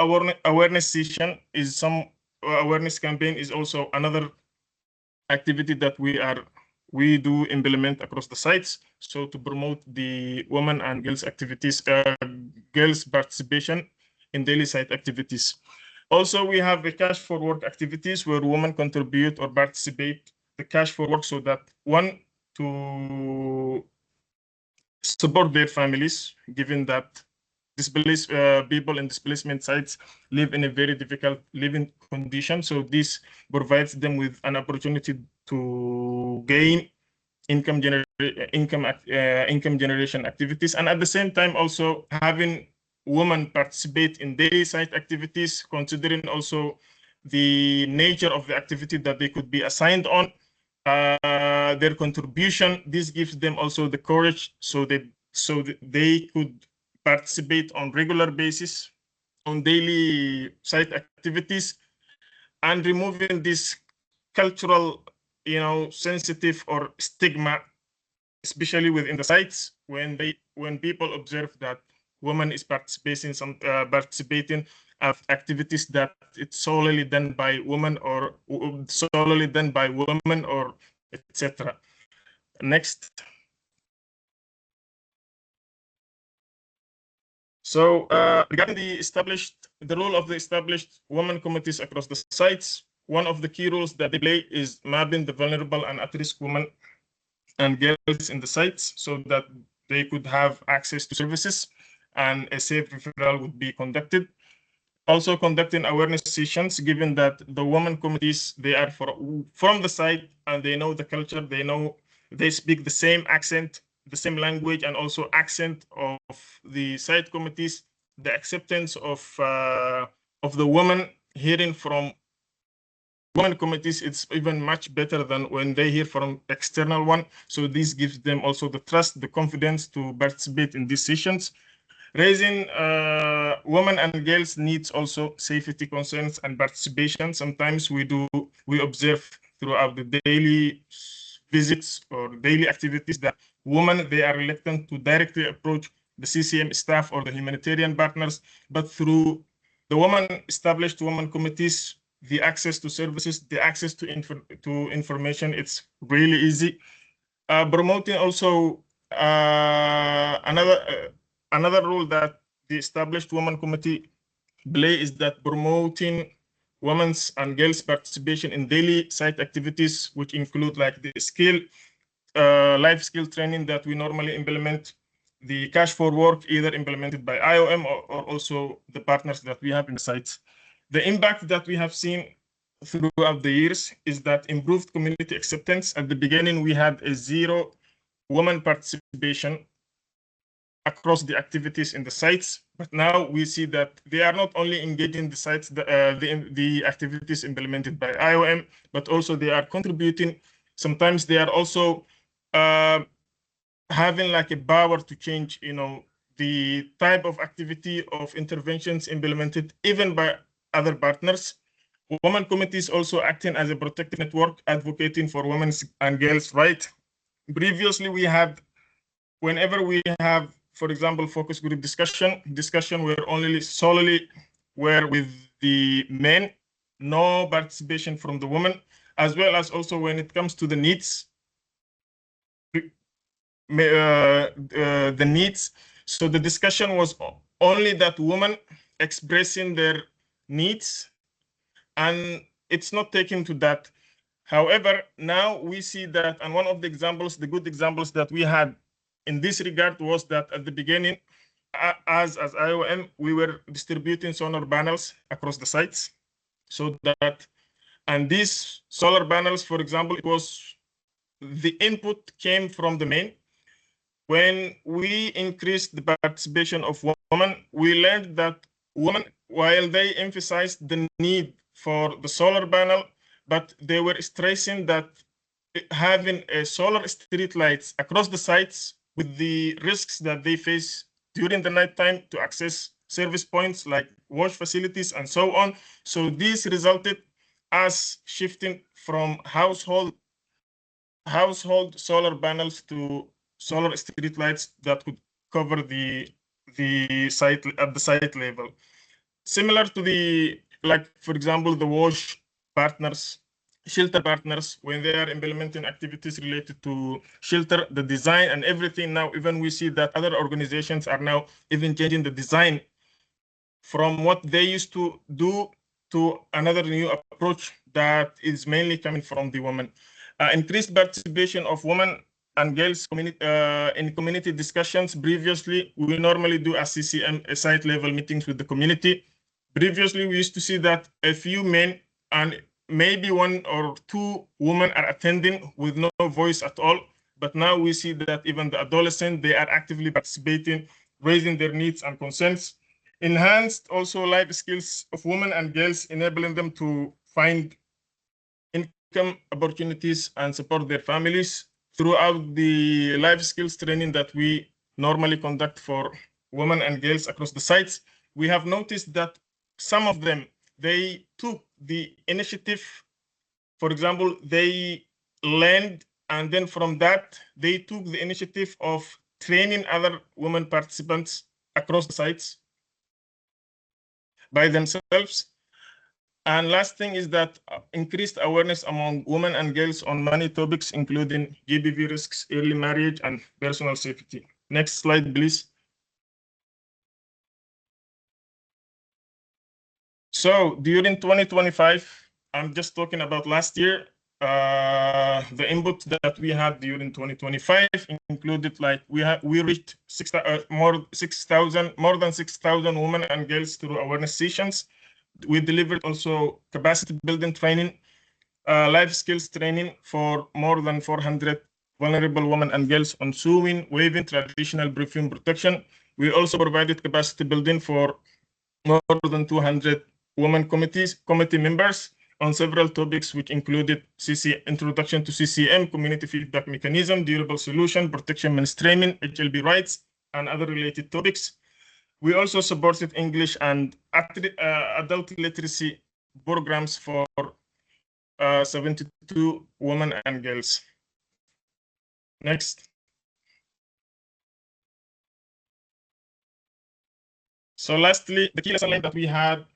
awareness session is awareness campaign is also another activity that we do implement across the sites. So to promote the women and girls activities, girls participation in daily site activities. Also, we have the cash for work activities where women contribute or participate the cash for work so that one, to support their families, given that displaced people in displacement sites live in a very difficult living condition. So this provides them with an opportunity to gain income generation activities, and at the same time also having women participate in daily site activities, considering also the nature of the activity that they could be assigned on, their contribution. This gives them also the courage so that they could participate on regular basis on daily site activities, and removing this cultural, sensitive or stigma, especially within the sites when people observe that women is participating of activities that it's solely done by women or etc. Next. So regarding the role of the established women committees across the sites, one of the key roles that they play is mapping the vulnerable and at-risk women and girls in the sites so that they could have access to services and a safe referral would be conducted. Also conducting awareness sessions, given that the women committees, they are from the site and they know the culture, they speak the same accent, the same language, and also accent of the site committees. The acceptance of the women hearing from women committees, it's even much better than when they hear from external one. So this gives them also the trust, the confidence to participate in these sessions. Raising women and girls needs also safety concerns and participation. Sometimes we observe throughout the daily visits or daily activities that women, they are reluctant to directly approach the CCM staff or the humanitarian partners, but through the established women committees, the access to services, the access to information. It's really easy. Promoting also another role that the established women committee play is that promoting women's and girls' participation in daily site activities, which include like the life skill training that we normally implement, the cash for work, either implemented by IOM or also the partners that we have in the sites. The impact that we have seen throughout the years is that improved community acceptance. At the beginning, we had a 0 women participation across the activities in the sites, but now we see that they are not only engaging the sites, the activities implemented by IOM, but also they are contributing. Sometimes they are also having like a power to change, the type of activity of interventions implemented even by other partners. Women committees also acting as a protective network, advocating for women's and girls' rights. Previously, we had, whenever we have, for example, focus group discussion were only solely were with the men, no participation from the women, as well as also when it comes to the needs, So the discussion was only that women expressing their needs, and it's not taken to that. However, now we see that, and one of the examples, the good examples that we had in this regard was that at the beginning, as IOM, we were distributing solar panels across the sites. And these solar panels, for example, the input came from the men. When we increased the participation of women, we learned that women, while they emphasized the need for the solar panel, but they were stressing that having a solar street lights across the sites with the risks that they face during the nighttime to access service points like wash facilities and so on. So this resulted us shifting from household solar panels to solar street lights that could cover the site at the site level. Similar to for example, the wash partners, shelter partners, when they are implementing activities related to shelter, the design and everything. Now, even we see that other organizations are now even changing the design from what they used to do to another new approach that is mainly coming from the women. Increased participation of women and girls in community discussions. Previously, we normally do a CCM, a site level meetings with the community. Previously, we used to see that a few men and maybe 1 or 2 women are attending with no voice at all. But now we see that even the adolescents, they are actively participating, raising their needs and concerns. Enhanced also life skills of women and girls, enabling them to find income opportunities and support their families throughout the life skills training that we normally conduct for women and girls across the sites. We have noticed that some of them, they took the initiative. For example, they learned, and then from that, they took the initiative of training other women participants across the sites by themselves. And last thing is that increased awareness among women and girls on many topics, including GBV risks, early marriage, and personal safety. Next slide, please. So during 2025, I'm just talking about last year, the input that we had during 2025 included we reached more than 6,000 women and girls through awareness sessions. We delivered also capacity building training, life skills training for more than 400 vulnerable women and girls on sewing, weaving, traditional perfume protection. We also provided capacity building for more than 200 women committee members on several topics, which included introduction to CCM, community feedback mechanism, durable solution, protection mainstreaming, HLB rights, and other related topics. We also supported English and adult literacy programs for 72 women and girls. Next. So lastly, the key lesson learned that we had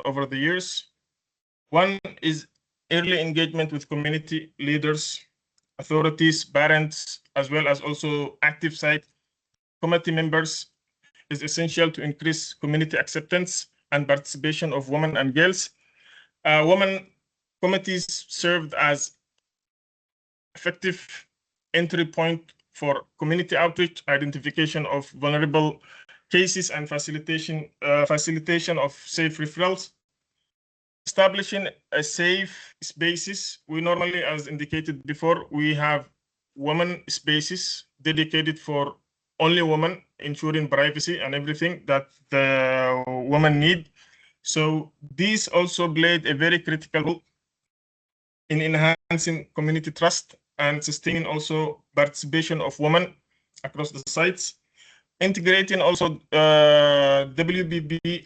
over the years. One is early engagement with community leaders, authorities, parents, as well as also active site committee members is essential to increase community acceptance and participation of women and girls. Women committees served as effective entry point for community outreach, identification of vulnerable cases, and facilitation of safe referrals. Establishing a safe spaces. We normally, as indicated before, we have women spaces dedicated for only women, ensuring privacy and everything that the women need. So this also played a very critical role in enhancing community trust and sustaining also participation of women across the sites. Integrating also WBB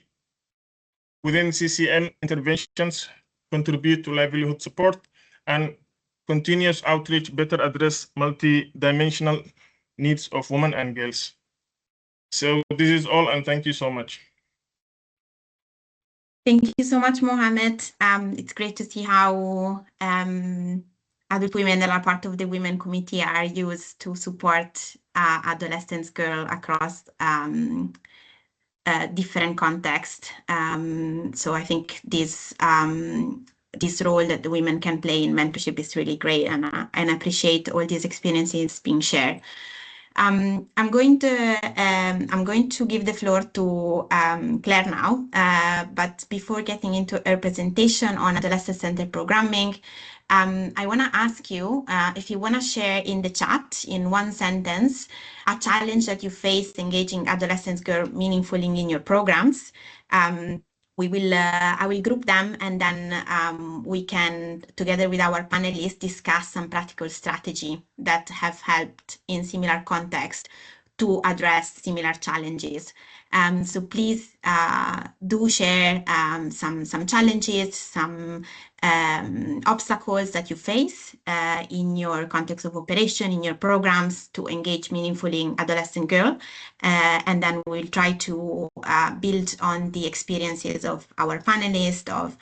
within CCM interventions contribute to livelihood support, and continuous outreach better address multi-dimensional needs of women and girls. So this is all, and thank you so much. Thank you so much, Mohammed. It's great to see how adult women that are part of the Women Committee are used to support adolescent girls across different contexts. So I think this role that the women can play in mentorship is really great, and I appreciate all these experiences being shared. I'm going to give the floor to Claire now, but before getting into her presentation on adolescent-centered programming, I want to ask you if you want to share in the chat in one sentence a challenge that you faced engaging adolescent girls meaningfully in your programs. I will group them, and then we can, together with our panelists, discuss some practical strategy that have helped in similar context to address similar challenges. So please do share some challenges, some obstacles that you face in your context of operation, in your programs to engage meaningfully in adolescent girl. And then we'll try to build on the experiences of our panelists, of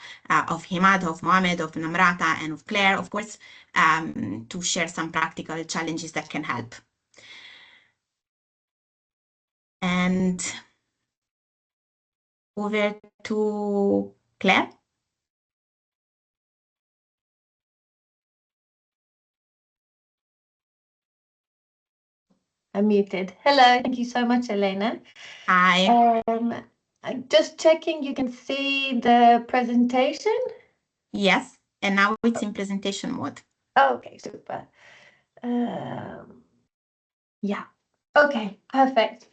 Himad, of Mohamed, of Namrata, and of Claire, of course, to share some practical challenges that can help. And over to Claire. I'm muted. Hello, thank you so much, Elena. Hi. I'm just checking you can see the presentation. Yes, and now it's in presentation mode. Oh, okay, super. Yeah, okay, perfect.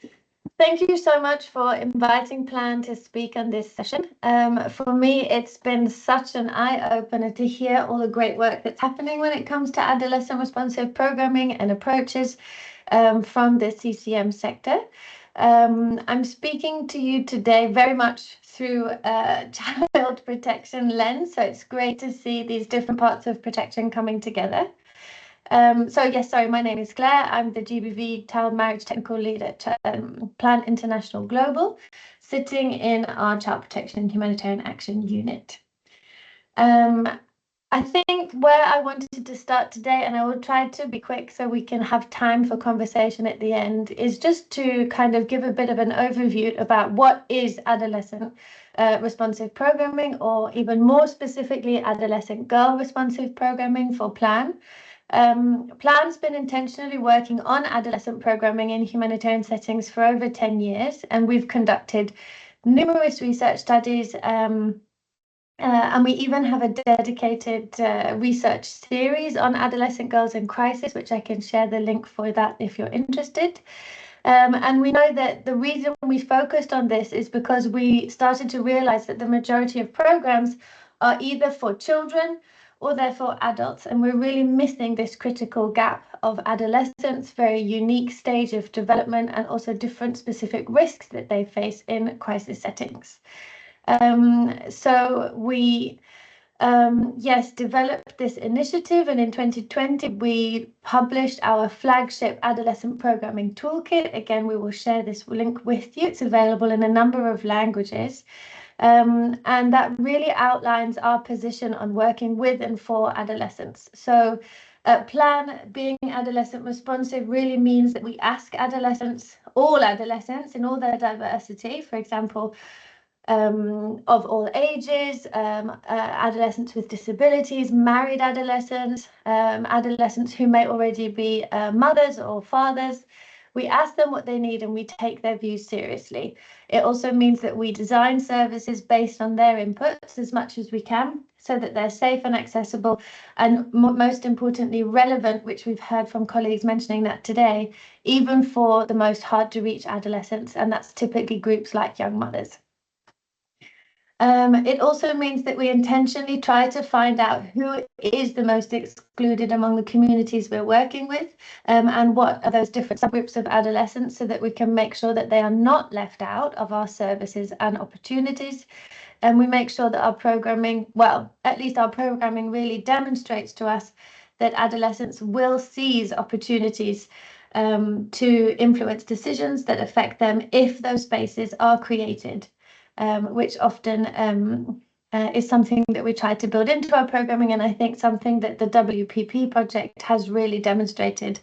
Thank you so much for inviting Plan to speak on this session. For me, it's been such an eye-opener to hear all the great work that's happening when it comes to adolescent responsive programming and approaches from the CCM sector. I'm speaking to you today very much through a child protection lens, so it's great to see these different parts of protection coming together. My name is Claire. I'm the GBV Child Marriage Technical Lead at Plan International Global, sitting in our Child Protection and Humanitarian Action Unit. I think where I wanted to start today, and I will try to be quick so we can have time for conversation at the end, is just to kind of give a bit of an overview about what is adolescent responsive programming, or even more specifically, adolescent girl responsive programming for Plan. Plan's been intentionally working on adolescent programming in humanitarian settings for over 10 years, and we've conducted numerous research studies, and we even have a dedicated research series on adolescent girls in crisis, which I can share the link for that if you're interested. And we know that the reason we focused on this is because we started to realize that the majority of programs are either for children or they're for adults, and we're really missing this critical gap of adolescence, very unique stage of development, and also different specific risks that they face in crisis settings. So we yes, developed this initiative, and in 2020 we published our flagship adolescent programming toolkit. Again, we will share this link with you. It's available in a number of languages, and that really outlines our position on working with and for adolescents. So plan being adolescent responsive really means that we ask adolescents, all adolescents in all their diversity, for example, of all ages, adolescents with disabilities, married adolescents, adolescents who may already be mothers or fathers. We ask them what they need and we take their views seriously. It also means that we design services based on their inputs as much as we can, so that they're safe and accessible, and most importantly, relevant, which we've heard from colleagues mentioning that today, even for the most hard to reach adolescents, and that's typically groups like young mothers. It also means that we intentionally try to find out who is the most excluded among the communities we're working with, and what are those different subgroups of adolescents, so that we can make sure that they are not left out of our services and opportunities. And we make sure that our programming, well, at least our programming really demonstrates to us that adolescents will seize opportunities to influence decisions that affect them if those spaces are created. Which often is something that we try to build into our programming, and I think something that the WPP project has really demonstrated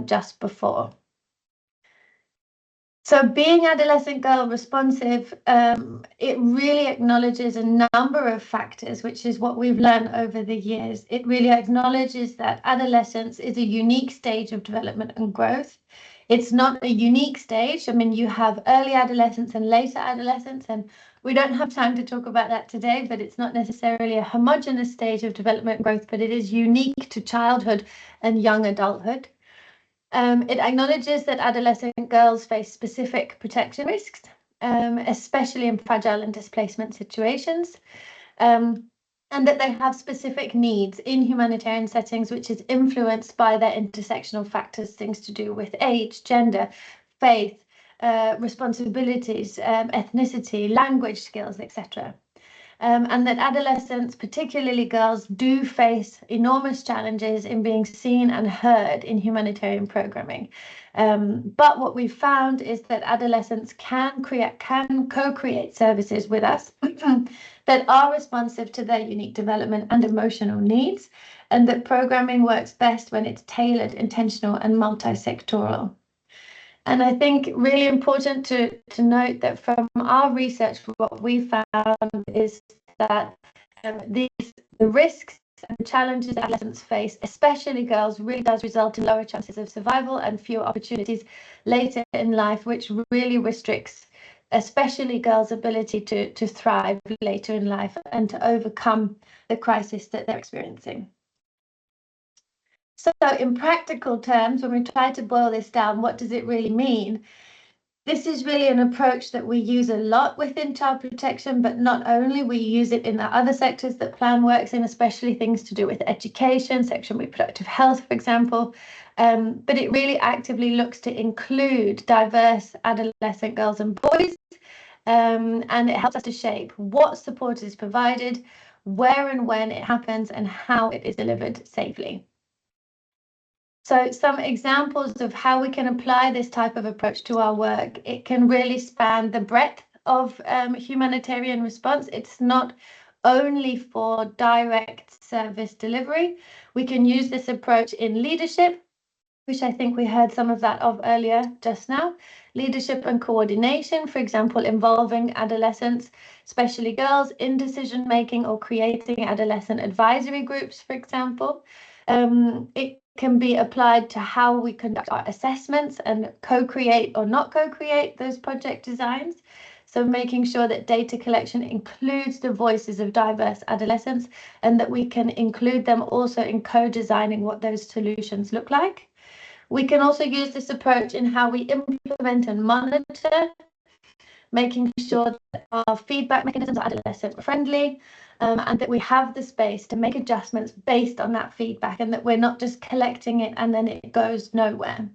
just before. So being adolescent girl responsive, it really acknowledges a number of factors, which is what we've learned over the years. It really acknowledges that adolescence is a unique stage of development and growth. It's not a unique stage. I mean, you have early adolescence and later adolescence, and we don't have time to talk about that today, but it's not necessarily a homogeneous stage of development and growth, but it is unique to childhood and young adulthood. It acknowledges that adolescent girls face specific protection risks, especially in fragile and displacement situations, and that they have specific needs in humanitarian settings, which is influenced by their intersectional factors, things to do with age, gender, faith, responsibilities, ethnicity, language skills, etc. And that adolescents, particularly girls, do face enormous challenges in being seen and heard in humanitarian programming. But what we've found is that adolescents can co-create services with us that are responsive to their unique development and emotional needs, and that programming works best when it's tailored, intentional, and multi-sectoral. And I think really important to note that from our research, what we found is that the risks and challenges adolescents face, especially girls, really does result in lower chances of survival and fewer opportunities later in life, which really restricts especially girls' ability to thrive later in life and to overcome the crisis that they're experiencing. So in practical terms, when we try to boil this down, what does it really mean? This is really an approach that we use a lot within child protection, but not only, we use it in the other sectors that plan works in, especially things to do with education, sexual and reproductive health, for example. But it really actively looks to include diverse adolescent girls and boys, and it helps us to shape what support is provided, where and when it happens, and how it is delivered safely. So some examples of how we can apply this type of approach to our work. It can really span the breadth of humanitarian response. It's not only for direct service delivery. We can use this approach in leadership, which I think we heard some of that of earlier just now. Leadership and coordination, for example, involving adolescents, especially girls, in decision making or creating adolescent advisory groups, for example. It can be applied to how we conduct our assessments and co-create or not co-create those project designs. So making sure that data collection includes the voices of diverse adolescents, and that we can include them also in co-designing what those solutions look like. We can also use this approach in how we implement and monitor, making sure that our feedback mechanisms are adolescent friendly, and that we have the space to make adjustments based on that feedback, and that we're not just collecting it and then it goes nowhere.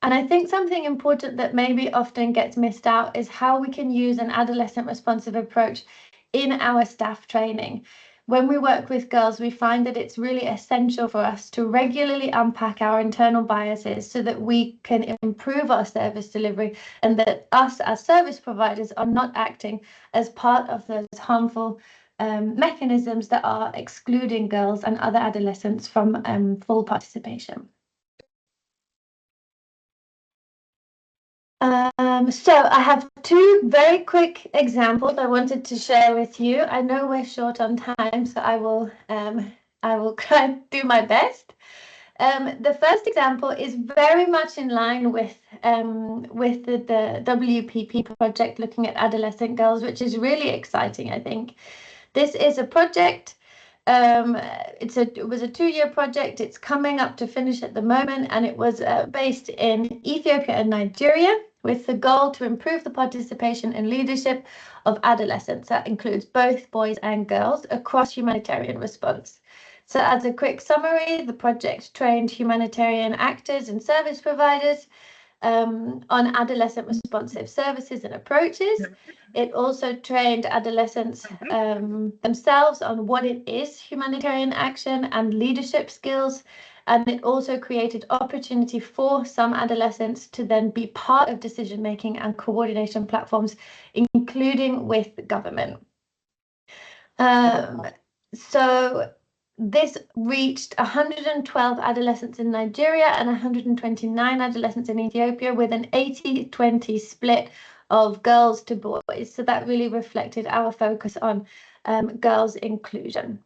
And I think something important that maybe often gets missed out is how we can use an adolescent responsive approach in our staff training. when we work with girls, we find that it's really essential for us to regularly unpack our internal biases so that we can improve our service delivery, and that us as service providers are not acting as part of those harmful mechanisms that are excluding girls and other adolescents from full participation. So I have two very quick examples I wanted to share with you. I know we're short on time, so I will try and do my best. The first example is very much in line with the WPP project looking at adolescent girls, which is really exciting, I think. This is a project. It was a 2-year project. It's coming up to finish at the moment, and it was based in Ethiopia and Nigeria, with the goal to improve the participation and leadership of adolescents. That includes both boys and girls across humanitarian response. So as a quick summary, the project trained humanitarian actors and service providers on adolescent responsive services and approaches. It also trained adolescents themselves on what it is humanitarian action and leadership skills. And it also created opportunity for some adolescents to then be part of decision-making and coordination platforms, including with government. So this reached 112 adolescents in Nigeria and 129 adolescents in Ethiopia, with an 80-20 split of girls to boys. So that really reflected our focus on girls' inclusion.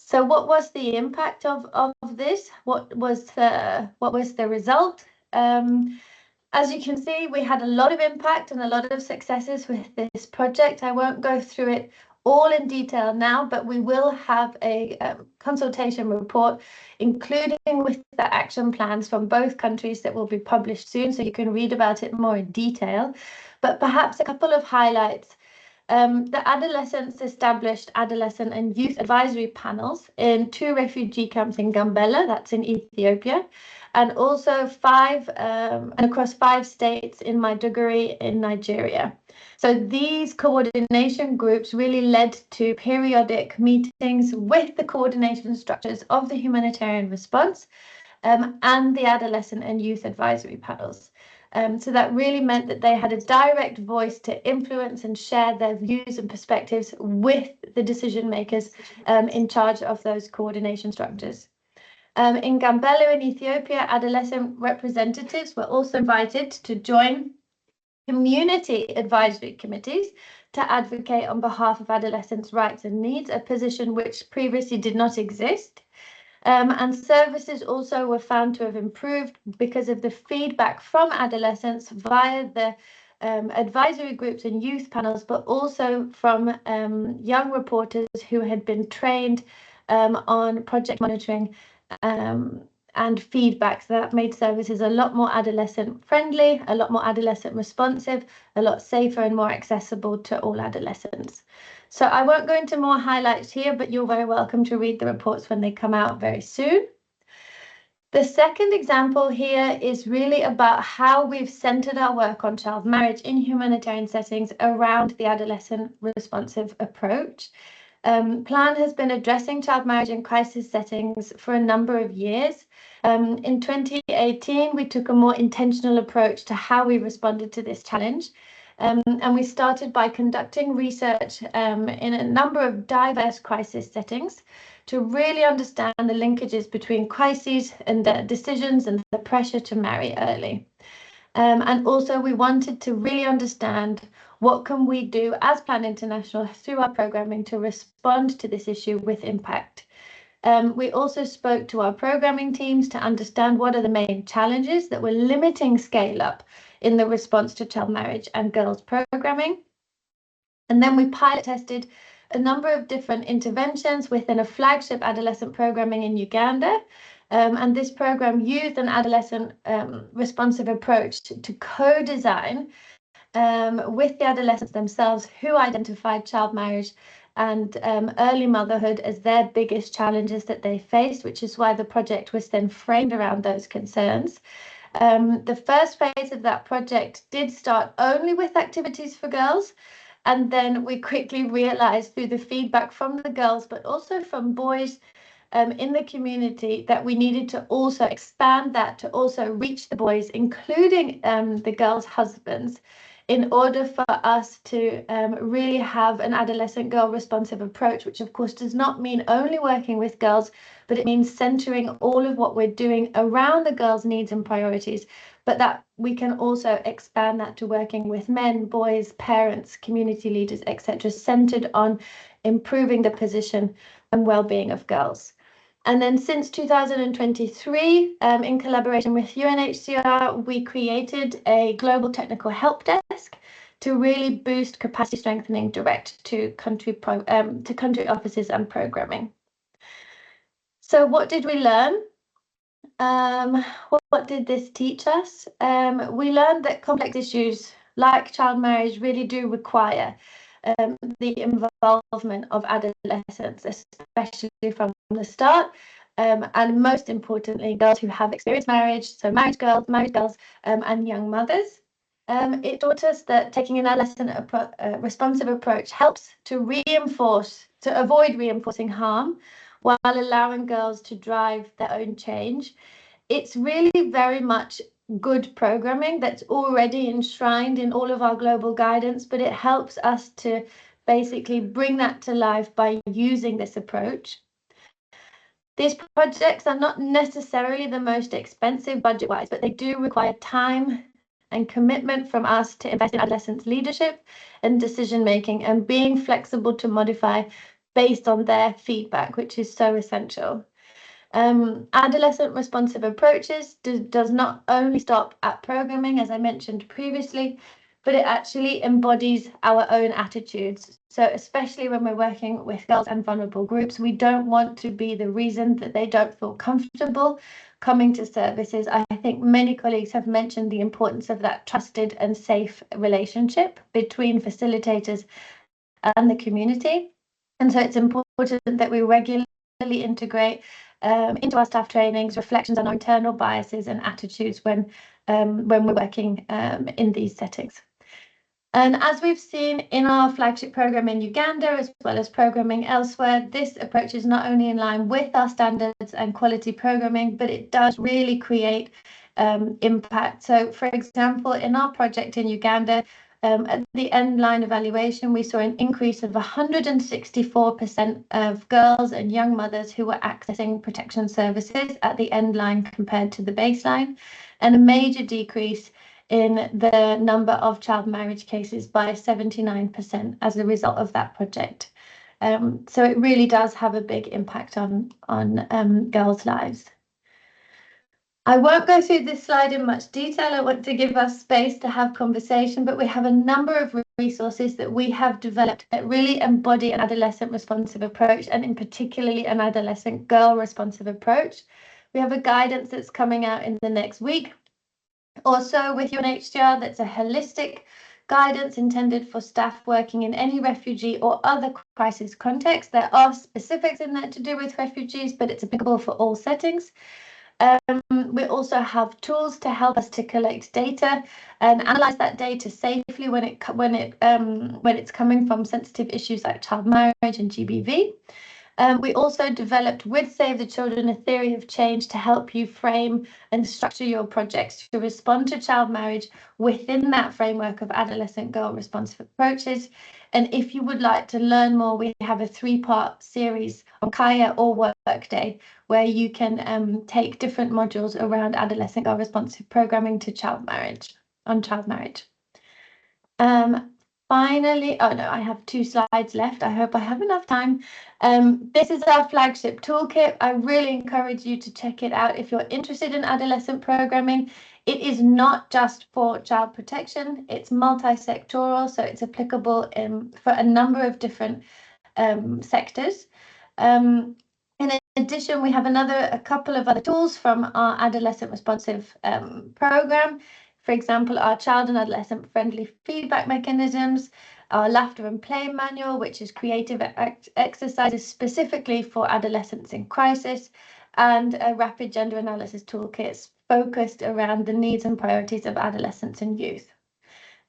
So what was the impact of this? What was the result? As you can see, we had a lot of impact and a lot of successes with this project. I won't go through it all in detail now, but we will have a consultation report, including with the action plans from both countries, that will be published soon, so you can read about it more in detail. But perhaps a couple of highlights. The adolescents established adolescent and youth advisory panels in 2 refugee camps in Gambela, that's in Ethiopia, and also 5 and across 5 states in Maiduguri in Nigeria. So these coordination groups really led to periodic meetings with the coordination structures of the humanitarian response and the adolescent and youth advisory panels. So that really meant that they had a direct voice to influence and share their views and perspectives with the decision makers in charge of those coordination structures. In Gambela in Ethiopia, adolescent representatives were also invited to join community advisory committees to advocate on behalf of adolescents' rights and needs, a position which previously did not exist. And services also were found to have improved because of the feedback from adolescents via the advisory groups and youth panels, but also from young reporters who had been trained on project monitoring and feedback. So that made services a lot more adolescent friendly, a lot more adolescent responsive, a lot safer and more accessible to all adolescents. So I won't go into more highlights here, but you're very welcome to read the reports when they come out very soon. The second example here is really about how we've centered our work on child marriage in humanitarian settings around the adolescent responsive approach. Plan has been addressing child marriage in crisis settings for a number of years. In 2018, we took a more intentional approach to how we responded to this challenge. And we started by conducting research in a number of diverse crisis settings to really understand the linkages between crises and the decisions and the pressure to marry early. And also we wanted to really understand what can we do as Plan International through our programming to respond to this issue with impact. We also spoke to our programming teams to understand what are the main challenges that were limiting scale up in the response to child marriage and girls programming. And then we pilot tested a number of different interventions within a flagship adolescent programming in Uganda. And this program used an adolescent responsive approach to co-design with the adolescents themselves who identified child marriage and early motherhood as their biggest challenges that they faced, which is why the project was then framed around those concerns. The first phase of that project did start only with activities for girls, And then we quickly realized through the feedback from the girls, but also from boys in the community, that we needed to also expand that to also reach the boys, including the girls' husbands, in order for us to really have an adolescent girl responsive approach, which of course does not mean only working with girls, but it means centering all of what we're doing around the girls' needs and priorities, but that we can also expand that to working with men, boys, parents, community leaders, etc., centered on improving the position and well-being of girls. And then since 2023, in collaboration with UNHCR, we created a global technical help desk to really boost capacity strengthening direct to country offices and programming. So what did we learn? What did this teach us? We learned that complex issues like child marriage really do require the involvement of adolescents, especially from the start, and most importantly, girls who have experienced marriage, so married girls, and young mothers. It taught us that taking an adolescent responsive approach helps to avoid reinforcing harm while allowing girls to drive their own change. It's really very much good programming that's already enshrined in all of our global guidance, but it helps us to basically bring that to life by using this approach. These projects are not necessarily the most expensive budget-wise, but they do require time and commitment from us to invest in adolescents' leadership and decision-making and being flexible to modify based on their feedback, which is so essential. Adolescent responsive approaches does not only stop at programming, as I mentioned previously, but it actually embodies our own attitudes. So especially when we're working with girls and vulnerable groups, we don't want to be the reason that they don't feel comfortable coming to services. I think many colleagues have mentioned the importance of that trusted and safe relationship between facilitators and the community. And so it's important that we regularly integrate into our staff trainings reflections on our internal biases and attitudes when we're working in these settings. And as we've seen in our flagship program in Uganda, as well as programming elsewhere, this approach is not only in line with our standards and quality programming, but it does really create impact. So, for example, in our project in Uganda, at the end line evaluation, we saw an increase of 164% of girls and young mothers who were accessing protection services at the end line compared to the baseline, and a major decrease in the number of child marriage cases by 79% as a result of that project. So it really does have a big impact on girls' lives. I won't go through this slide in much detail. I want to give us space to have conversation, but we have a number of resources that we have developed that really embody an adolescent responsive approach, and in particularly an adolescent girl responsive approach. We have a guidance that's coming out in the next week. Also with UNHCR, that's a holistic guidance intended for staff working in any refugee or other crisis context. There are specifics in there to do with refugees, but it's applicable for all settings. We also have tools to help us to collect data and analyze that data safely when it's coming from sensitive issues like child marriage and GBV. We also developed with Save the Children a theory of change to help you frame and structure your projects to respond to child marriage within that framework of adolescent girl responsive approaches. And if you would like to learn more, we have a 3-part series on Kaya or Workday, where you can take different modules around adolescent girl responsive programming to child marriage. Finally, oh no, I have 2 slides left. I hope I have enough time. This is our flagship toolkit. I really encourage you to check it out if you're interested in adolescent programming. It is not just for child protection, it's multi-sectoral, so it's applicable for a number of different sectors. In addition, we have a couple of other tools from our adolescent responsive program. For example, our child and adolescent friendly feedback mechanisms, our laughter and play manual, which is creative exercises specifically for adolescents in crisis, and a rapid gender analysis toolkit focused around the needs and priorities of adolescents and youth.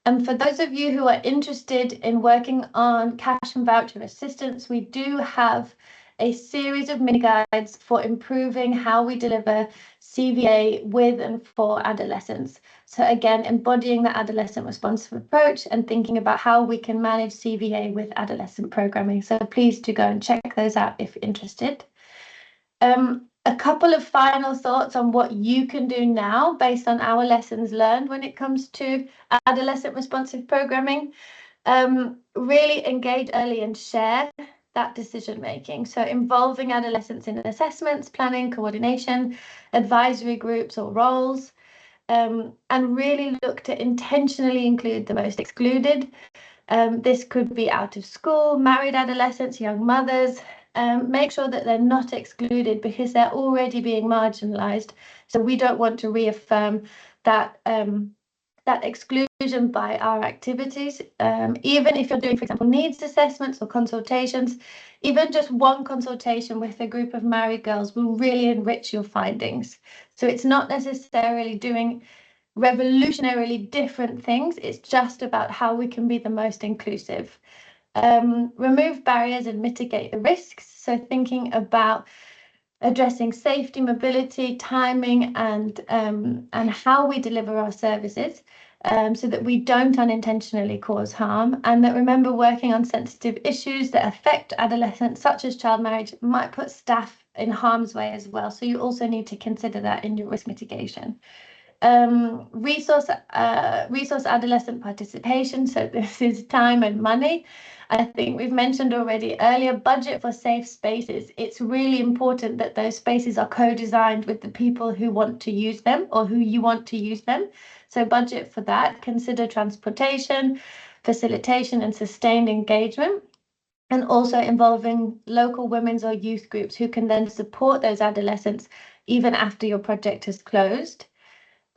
And for those of you who are interested in working on cash and voucher assistance, we do have a series of mini guides for improving how we deliver CVA with and for adolescents. So again, embodying the adolescent responsive approach and thinking about how we can manage CVA with adolescent programming. So please do go and check those out if interested. A couple of final thoughts on what you can do now based on our lessons learned when it comes to adolescent responsive programming. Really engage early and share that decision making. So involving adolescents in assessments, planning, coordination, advisory groups or roles, and really look to intentionally include the most excluded. This could be out of school, married adolescents, young mothers. Make sure that they're not excluded because they're already being marginalized. So we don't want to reaffirm that that exclusion by our activities. Even if you're doing, for example, needs assessments or consultations, even just one consultation with a group of married girls will really enrich your findings. So it's not necessarily doing revolutionarily different things. It's just about how we can be the most inclusive. Remove barriers and mitigate the risks. So thinking about addressing safety, mobility, timing, and how we deliver our services, so that we don't unintentionally cause harm, and that remember working on sensitive issues that affect adolescents, such as child marriage, might put staff in harm's way as well. So you also need to consider that in your risk mitigation. Resource adolescent participation. So this is time and money. I think we've mentioned already earlier, budget for safe spaces. It's really important that those spaces are co-designed with the people who want to use them or who you want to use them. So budget for that. Consider transportation, facilitation and sustained engagement, and also involving local women's or youth groups who can then support those adolescents even after your project has closed.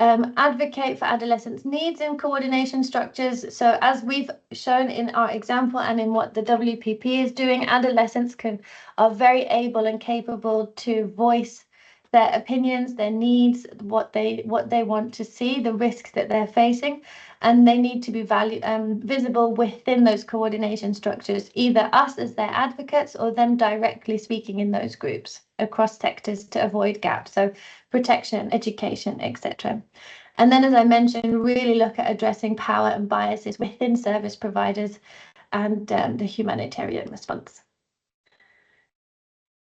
Advocate for adolescents' needs in coordination structures. So as we've shown in our example and in what the WPP is doing, adolescents are very able and capable to voice their opinions, their needs, what they want to see, the risks that they're facing, and they need to be visible within those coordination structures, either us as their advocates or them directly speaking in those groups across sectors to avoid gaps. So protection, education, etc. And then, as I mentioned, really look at addressing power and biases within service providers and the humanitarian response.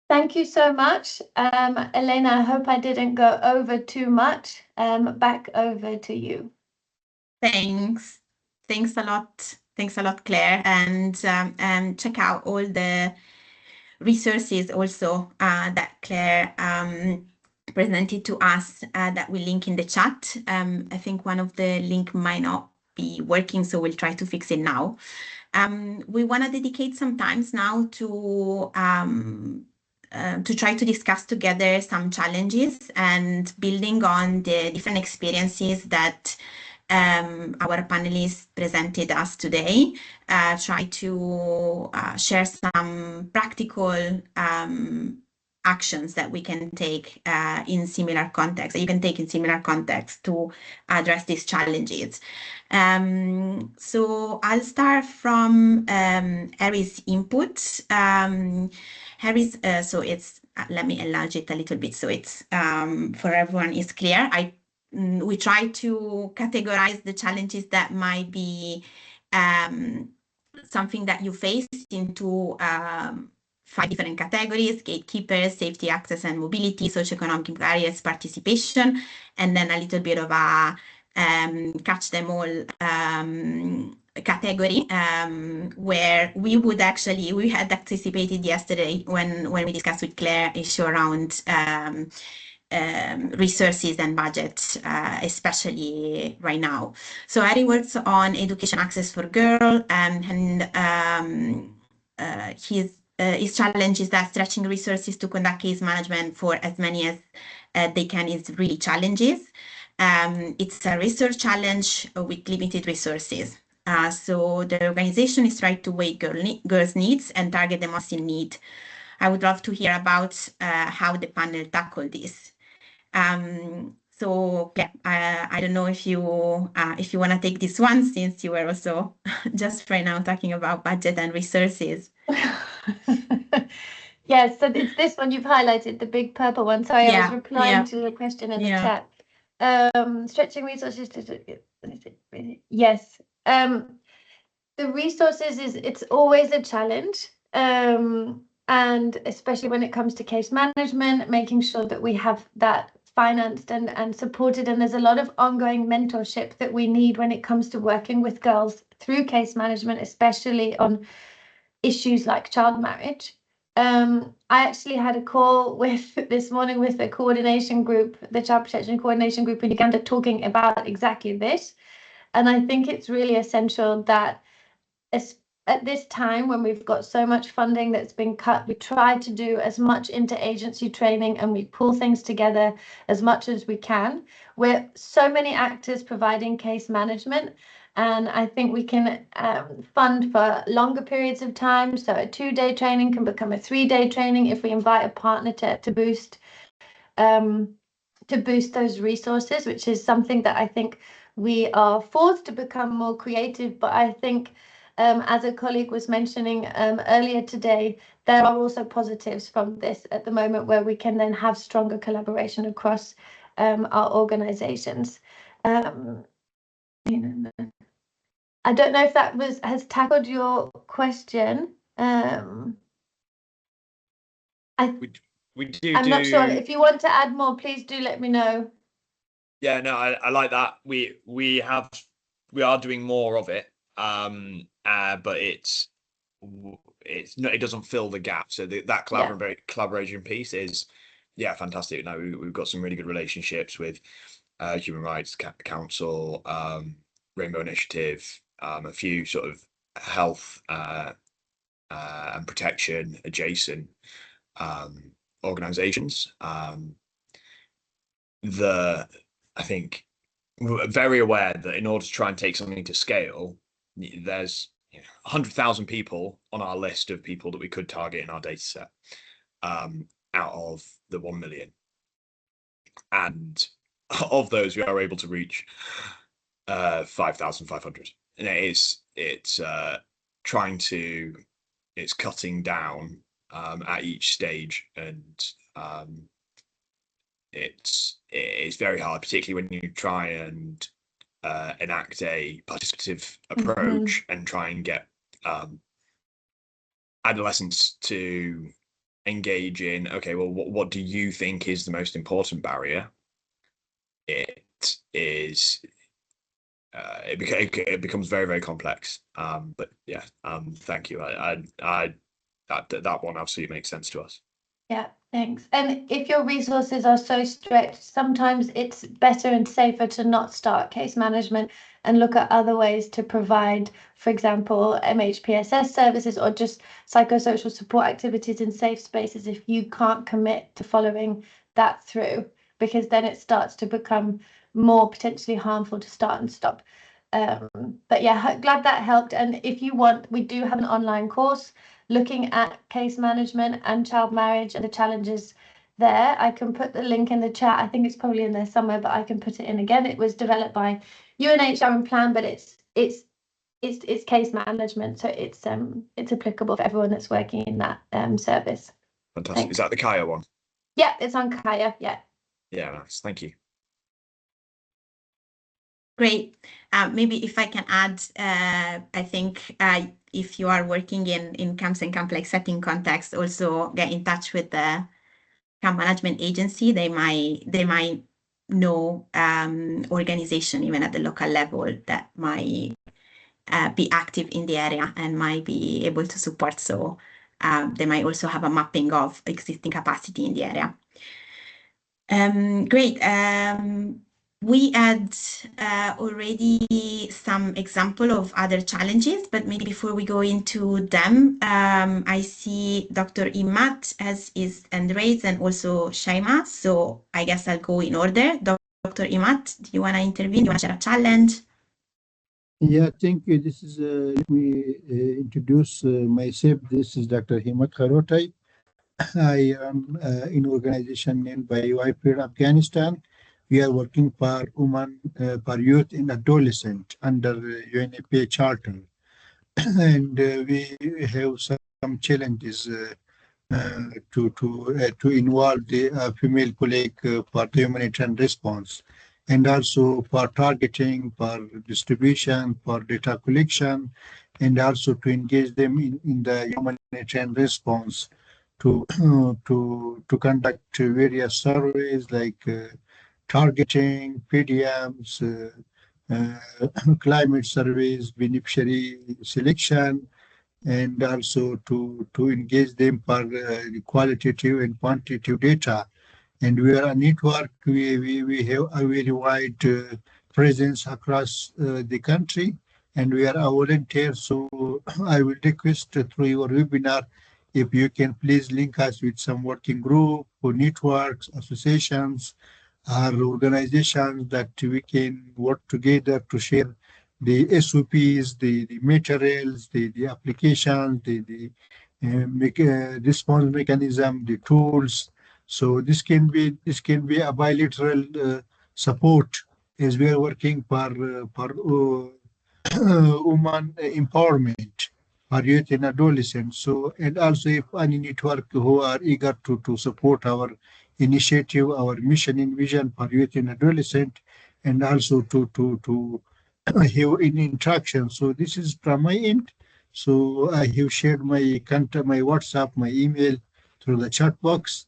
Thank you so much. Elena, I hope I didn't go over too much. Back over to you. Thanks. Thanks a lot. Thanks a lot, Claire. And check out all the resources also that Claire presented to us that we link in the chat. I think one of the link might not be working, so we'll try to fix it now. We want to dedicate some times now to try to discuss together some challenges and building on the different experiences that our panelists presented us today, try to share some practical actions that we can take in similar contexts, you can take in similar contexts to address these challenges. So I'll start from Harry's input. Harry's, so it's, let me enlarge it a little bit so it's for everyone is clear. We try to categorize the challenges that might be something that you face into 5 different categories: gatekeepers, safety, access and mobility, socioeconomic barriers, participation, and then a little bit of a catch them all category, where we had anticipated yesterday when we discussed with Claire issue around resources and budget, especially right now. So Harry works on education access for girls, and his challenge is that stretching resources to conduct case management for as many as they can is really challenges. It's a research challenge with limited resources. So the organization is trying to weigh girls' needs and target the most in need. I would love to hear about how the panel tackled this. So yeah, I don't know if you want to take this one, since you were also just right now talking about budget and resources. Yes, so it's this one you've highlighted, the big purple one. Sorry, I was replying to the question in the chat. Stretching resources yes. The resources it's always a challenge. And especially when it comes to case management, making sure that we have that financed and supported. And there's a lot of ongoing mentorship that we need when it comes to working with girls through case management, especially on issues like child marriage. I actually had a call this morning with the coordination group, the child protection coordination group in Uganda, talking about exactly this. And I think it's really essential that at this time when we've got so much funding that's been cut, we try to do as much interagency training and we pull things together as much as we can. We're so many actors providing case management, and I think we can fund for longer periods of time. So a 2-day training can become a 3-day training if we invite a partner to boost those resources, which is something that I think we are forced to become more creative. But I think, as a colleague was mentioning earlier today, there are also positives from this at the moment, where we can then have stronger collaboration across our organizations. I don't know if that has tackled your question. I'm not sure. If you want to add more, please do let me know. Yeah, no, I like that. We are doing more of it, but it doesn't fill the gap. So that collaboration piece is, fantastic. Now we've got some really good relationships with Human Rights Council, Rainbow Initiative, a few sort of health and protection adjacent organizations. I think we're very aware that in order to try and take something to scale, there's 100,000 people on our list of people that we could target in our data set, out of the 1 million. And of those, we are able to reach 5,500. And it's cutting down at each stage, and it's very hard, particularly when you try and enact a participative approach and try and get adolescents to engage in, okay, well, what do you think is the most important barrier? It becomes very, very complex. But yeah, thank you. That one absolutely makes sense to us. Yeah, thanks. And if your resources are so stretched, sometimes it's better and safer to not start case management and look at other ways to provide, for example, MHPSS services or just psychosocial support activities in safe spaces if you can't commit to following that through, because then it starts to become more potentially harmful to start and stop. But yeah, glad that helped. And if you want, we do have an online course looking at case management and child marriage and the challenges there. I can put the link in the chat. I think it's probably in there somewhere, but I can put it in again. It was developed by UNHCR and Plan, but it's case management, so it's applicable for everyone that's working in that service. Fantastic. Thanks. Is that the Kaya one? Yeah, it's on Kaya. Yeah. Yeah, nice. Thank you. Great. Maybe if I can add, I think if you are working in camps and complex setting context, also get in touch with the camp management agency. They might know organization even at the local level that might be active in the area and might be able to support. So they might also have a mapping of existing capacity in the area. Great. We had already some example of other challenges, but maybe before we go into them, I see Dr. Imat has his hand raised and also Shaima. So I guess I'll go in order. Dr. Imat, do you want to intervene? Do you want to share a challenge? Yeah, thank you. This is, let me introduce myself. This is Dr. Himat Kharotai. I am in organization named by UIPIR Afghanistan. we are working for women, for youth and adolescent under UNFPA Charter. And we have some challenges to involve the female colleague for the humanitarian response, and also for targeting, for distribution, for data collection, and also to engage them in the humanitarian response, to to conduct various surveys like targeting, PDMs, climate surveys, beneficiary selection, and also to engage them for qualitative and quantitative data. And we are a network. We have a very wide presence across the country, and we are a volunteer. So I will request through your webinar, if you can please link us with some working group or networks, associations, or organizations that we can work together to share the SOPs, the materials, the applications, the response mechanism, the tools. So this can be a bilateral support, as we are working for woman empowerment for youth and adolescents. So, and also if any network who are eager to support our initiative, our mission and vision for youth and adolescent, and also to have an interaction. So this is from my end. So I have shared my contact, my WhatsApp, my email through the chat box,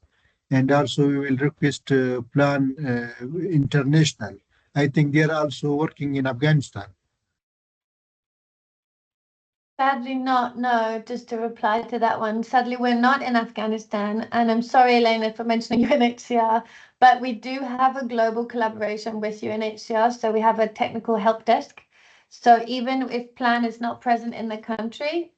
and also we will request Plan International. I think they are also working in Afghanistan. Sadly not, no, just to reply to that one. Sadly, we're not in Afghanistan, and I'm sorry, Elena, for mentioning UNHCR, but we do have a global collaboration with UNHCR, so we have a technical help desk. So even if Plan is not present in the country,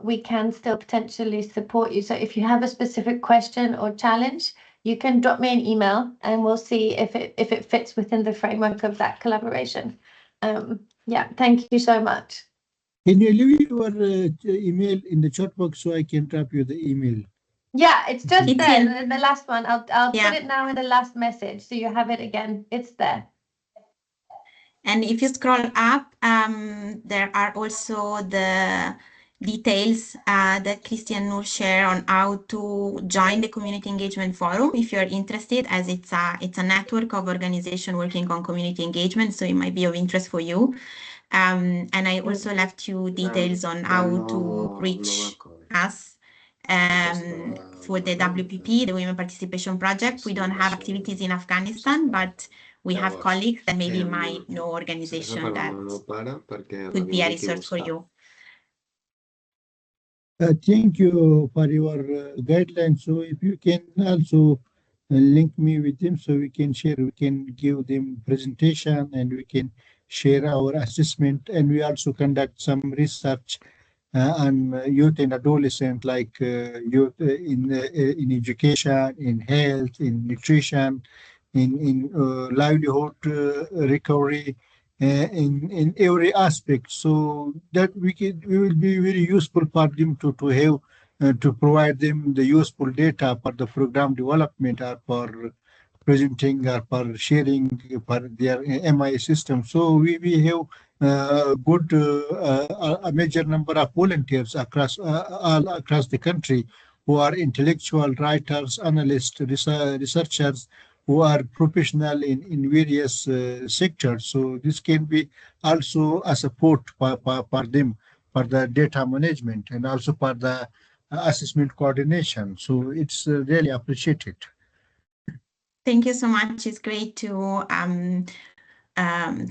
we can still potentially support you. So if you have a specific question or challenge, you can drop me an email and we'll see if it fits within the framework of that collaboration. Yeah, thank you so much. Can you leave your email in the chat box so I can drop you the email? Yeah, it's just It's there, in the last one. I'll Yeah. put it now in the last message, so you have it again. It's there. And if you scroll up, there are also the details that Christian will share on how to join the Community Engagement Forum if you're interested, as it's a network of organizations working on community engagement, so it might be of interest for you. And I also left you details on how to reach us for the WPP, the Women Participation Project. We don't have activities in Afghanistan, but we have colleagues that maybe might know organizations that could be a resource for you. Thank you for your guidelines. So if you can also link me with them so we can share, we can give them presentation and we can share our assessment, and we also conduct some research on youth and adolescent, like youth in education, in health, in nutrition, in livelihood recovery, in every aspect, so that we will be very useful for them to have to provide them the useful data for the program development, or for presenting, or for sharing for their MI system. So we have good a major number of volunteers across all across the country, who are intellectual writers, analysts, researchers, who are professional in various sectors. So this can be also a support for them for the data management and also for the assessment coordination. So it's really appreciated. Thank you so much. It's great to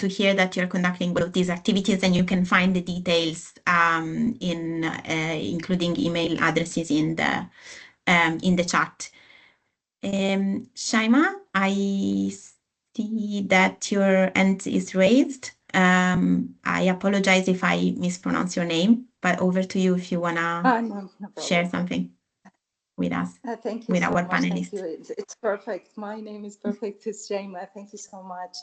hear that you're conducting both these activities, and you can find the details in including email addresses in the chat. Shaima, I see that your hand is raised. I apologize if I mispronounce your name, but over to you if you wanna share something. with us, thank you with so our much. panelists. Thank you. It's perfect. My name is perfect. It's Jaima. Thank you so much,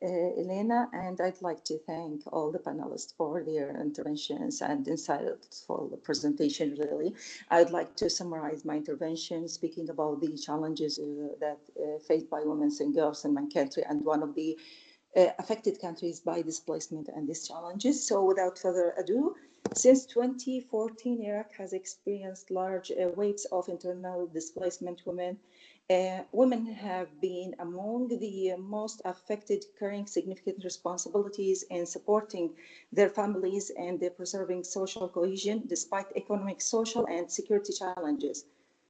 Elena. And I'd like to thank all the panelists for their interventions and insightful presentation, really. I'd like to summarize my intervention, speaking about the challenges that faced by women and girls in my country, and one of the affected countries by displacement and these challenges. So without further ado, since 2014, Iraq has experienced large waves of internal displacement women. Women have been among the most affected, carrying significant responsibilities in supporting their families and preserving social cohesion despite economic, social, and security challenges.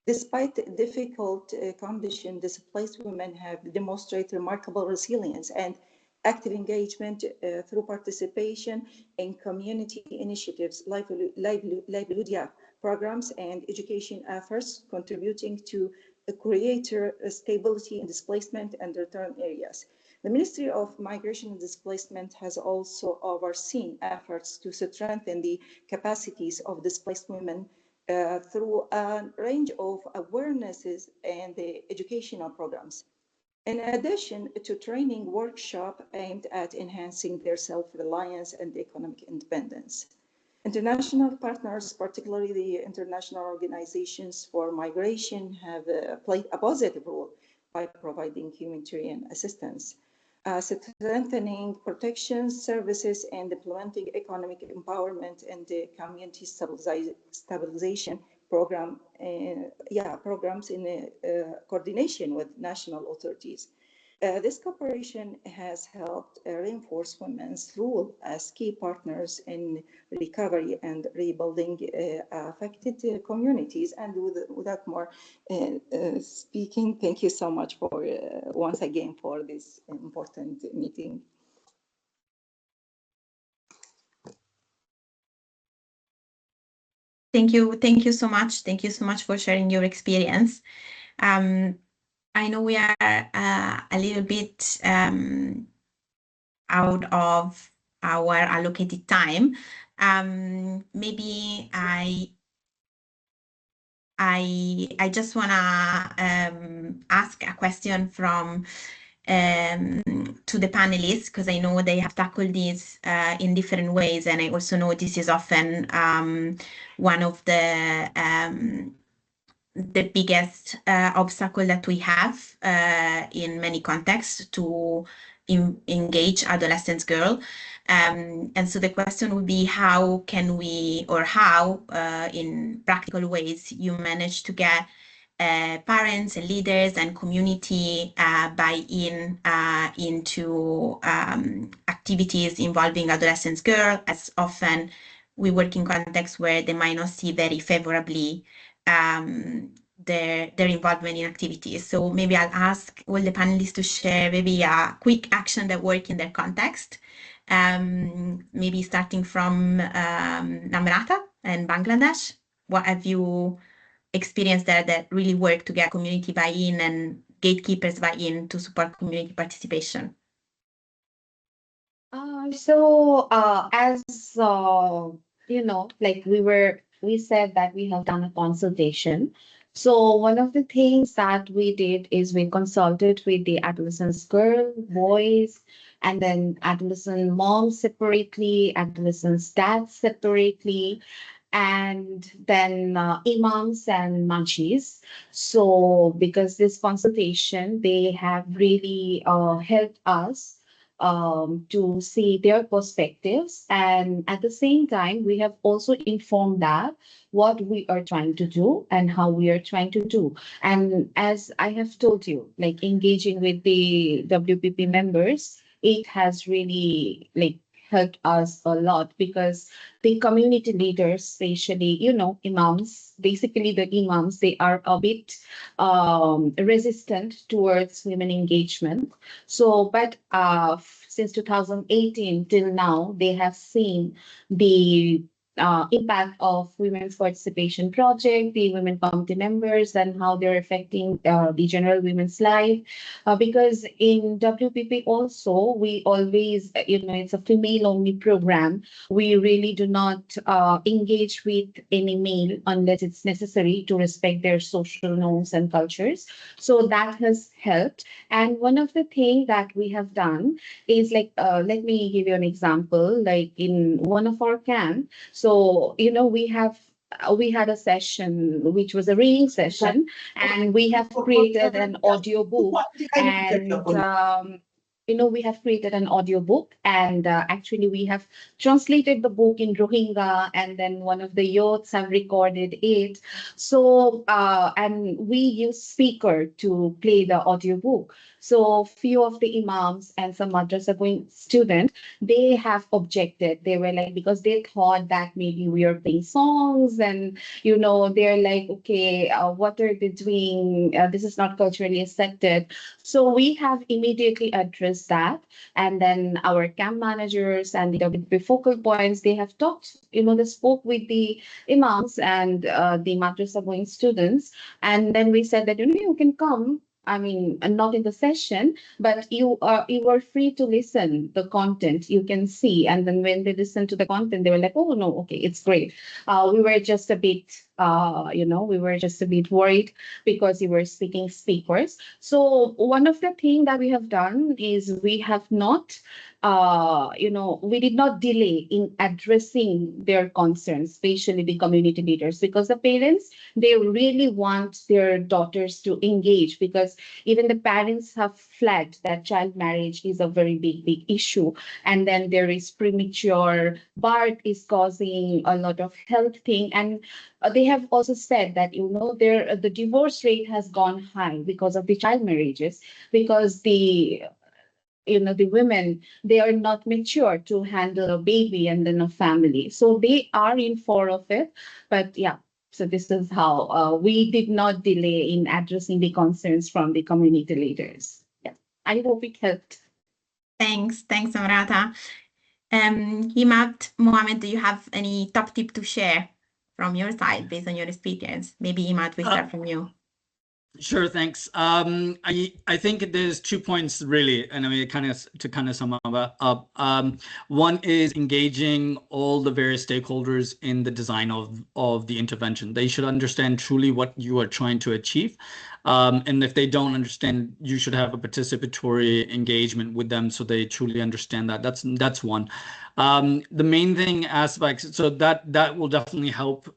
Despite difficult conditions, displaced women have demonstrated remarkable resilience and active engagement through participation in community initiatives, livelihood programs, and education efforts, contributing to greater stability in displacement and return areas. The Ministry of Migration and Displacement has also overseen efforts to strengthen the capacities of displaced women through a range of awarenesses and educational programs. In addition to training workshops aimed at enhancing their self-reliance and economic independence. International partners, particularly the international organizations for migration, have played a positive role by providing humanitarian assistance, strengthening protection services, and implementing economic empowerment and community stabilization programs in coordination with national authorities. This cooperation has helped reinforce women's role as key partners in recovery and rebuilding affected communities. And without more speaking, thank you so much for once again for this important meeting. Thank you so much. Thank you so much for sharing your experience. I know we are a little bit out of our allocated time. Maybe I just wanna ask a question from to the panelists, because I know they have tackled this in different ways, and I also know this is often one of the biggest obstacle that we have in many contexts to engage adolescent girls. And so the question would be, how can we, or how in practical ways you manage to get parents and leaders and community buy-in into activities involving adolescent girls, as often we work in contexts where they might not see very favorably their involvement in activities. So maybe I'll ask all the panelists to share maybe a quick action that work in their context. Maybe starting from Namrata and Bangladesh. What have you experienced there that really work to get community buy-in and gatekeepers buy-in to support community participation? As you know, like we said that we have done a consultation. So one of the things that we did is we consulted with the adolescent girl, boys, and then adolescent moms separately, adolescent dads separately, and then imams and manchis. So because this consultation, they have really helped us to see their perspectives. And at the same time, we have also informed that what we are trying to do and how we are trying to do. And as I have told you, like engaging with the WPP members, it has really helped us a lot, because the community leaders, especially, imams, basically the imams, they are a bit resistant towards women engagement. So, but since 2018 till now, they have seen the impact of Women's Participation Project, the women committee members, and how they're affecting the general women's life. Because in WPP also, we always, it's a female-only program. We really do not engage with any male unless it's necessary to respect their social norms and cultures. So that has helped. And one of the things that we have done is like, let me give you an example, like in one of our camp. So, we had a session, which was a reading session, and we have created an audio book. And we have created an audio book, and actually we have translated the book in Rohingya, and then one of the youths have recorded it. So, and we use speaker to play the audio book. So few of the imams and some madrasa going students, they have objected. They were like, because they thought that maybe we are playing songs, and they're like, okay, what are they doing? This is not culturally accepted. So we have immediately addressed that, and then our camp managers and the WP focal points, they have talked, they spoke with the imams and the madrasa going students, and then we said that you can come. I mean, not in the session, but you are free to listen the content. You can see, and then when they listen to the content, they were like, "Oh no, okay, it's great." We were just a bit, worried because you were speaking speakers. So one of the things that we have done is we have not, we did not delay in addressing their concerns, especially the community leaders, because the parents, they really want their daughters to engage, because even the parents have flagged that child marriage is a very big issue. And then there is premature birth is causing a lot of health thing. And they have also said that, the divorce rate has gone high because of the child marriages, because the women, they are not mature to handle a baby and then a family. So they are in favor of it. But yeah, so this is how we did not delay in addressing the concerns from the community leaders. Yeah, I hope it helped. Thanks, Amrata. Himad, Mohammed, do you have any top tip to share from your side based on your experience? Maybe Himad, we start from you. Sure, thanks. I think there's 2 points really, and I mean, to sum up. One is engaging all the various stakeholders in the design of the intervention. They should understand truly what you are trying to achieve. And if they don't understand, you should have a participatory engagement with them so they truly understand that. That's one. The main thing aspects, so that will definitely help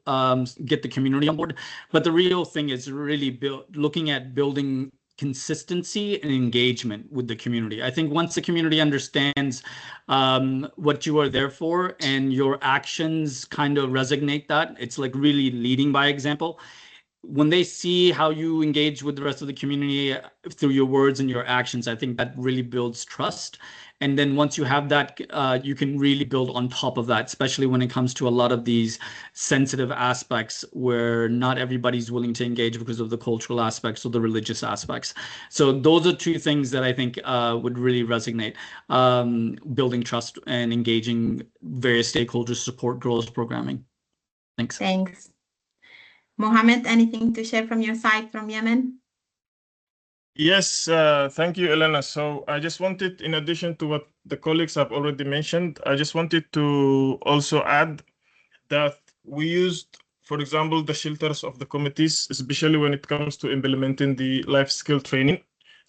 get the community on board. But the real thing is really looking at building consistency and engagement with the community. I think once the community understands what you are there for and your actions kind of resonate that, it's like really leading by example. When they see how you engage with the rest of the community through your words and your actions, I think that really builds trust. And then once you have that, you can really build on top of that, especially when it comes to a lot of these sensitive aspects where not everybody's willing to engage because of the cultural aspects or the religious aspects. So those are 2 things that I think would really resonate, building trust and engaging various stakeholders to support girls programming. Thanks. Thanks. Mohammed, anything to share from your side from Yemen? Yes, thank you, Elena. So I just wanted, in addition to what the colleagues have already mentioned, I just wanted to also add that we used, for example, the shelters of the committees, especially when it comes to implementing the life skill training.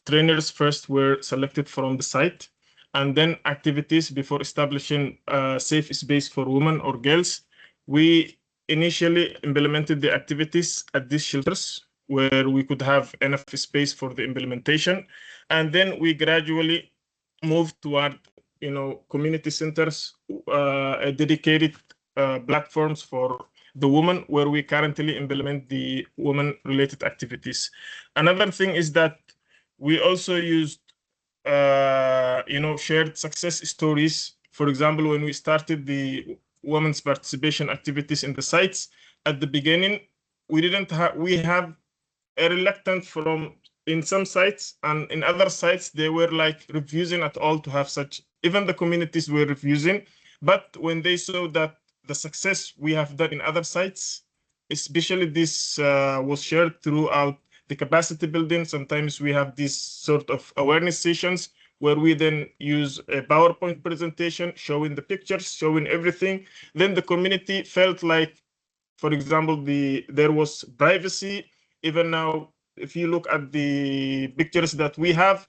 Trainers first were selected from the site, and then activities before establishing a safe space for women or girls. We initially implemented the activities at these shelters where we could have enough space for the implementation. And then we gradually moved toward, community centers, dedicated platforms for the women, where we currently implement the women-related activities. Another thing is that we also used, shared success stories. For example, when we started the women's participation activities in the sites, at the beginning, we have a reluctance from in some sites, and in other sites they were like refusing at all to have such. Even the communities were refusing. But when they saw that the success we have done in other sites, especially this was shared throughout the capacity building. Sometimes we have these sort of awareness sessions where we then use a PowerPoint presentation showing the pictures, showing everything. Then the community felt like, for example, there was privacy. Even now, if you look at the pictures that we have,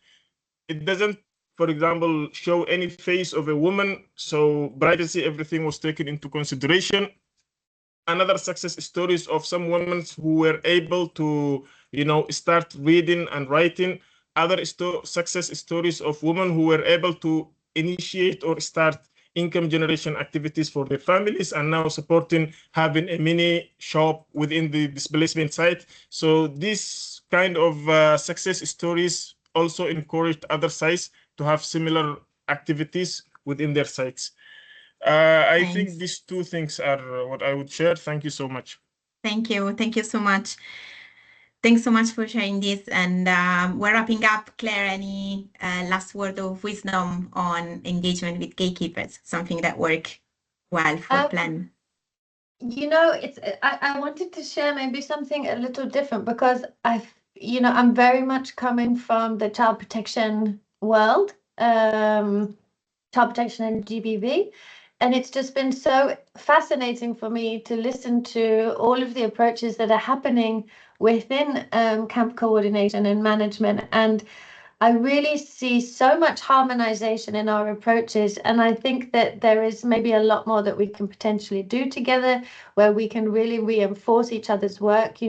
it doesn't, for example, show any face of a woman. So privacy, everything was taken into consideration. Another success stories of some women who were able to, start reading and writing. Other success stories of women who were able to initiate or start income generation activities for their families and now supporting having a mini shop within the displacement site. So this kind of success stories also encouraged other sites to have similar activities within their sites. I think these two things are what I would share. Thank you so much. Thank you. Thank you so much. Thanks so much for sharing this. And we're wrapping up. Claire, any last word of wisdom on engagement with gatekeepers, something that worked well for Plan? I wanted to share maybe something a little different because I'm very much coming from the child protection world, child protection and GBV. And it's just been so fascinating for me to listen to all of the approaches that are happening within camp coordination and management. And I really see so much harmonization in our approaches. And I think that there is maybe a lot more that we can potentially do together where we can really reinforce each other's work.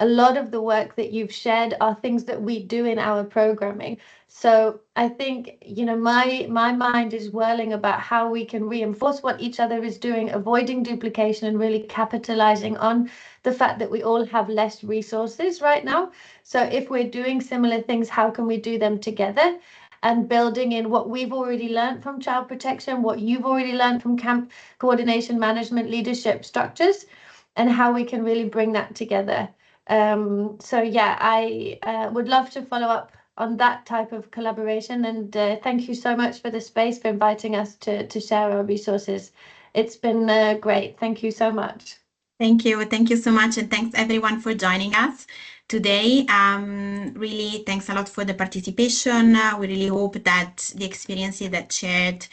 A lot of the work that you've shared are things that we do in our programming. So I think, my mind is whirling about how we can reinforce what each other is doing, avoiding duplication and really capitalizing on the fact that we all have less resources right now. So if we're doing similar things, how can we do them together? And building in what we've already learned from child protection, what you've already learned from camp coordination, management, leadership structures, and how we can really bring that together. So yeah, I would love to follow up on that type of collaboration. And thank you so much for the space, for inviting us to share our resources. It's been great. Thank you so much. Thank you. Thank you so much. And thanks everyone for joining us today. Really, thanks a lot for the participation. We really hope that the experiences that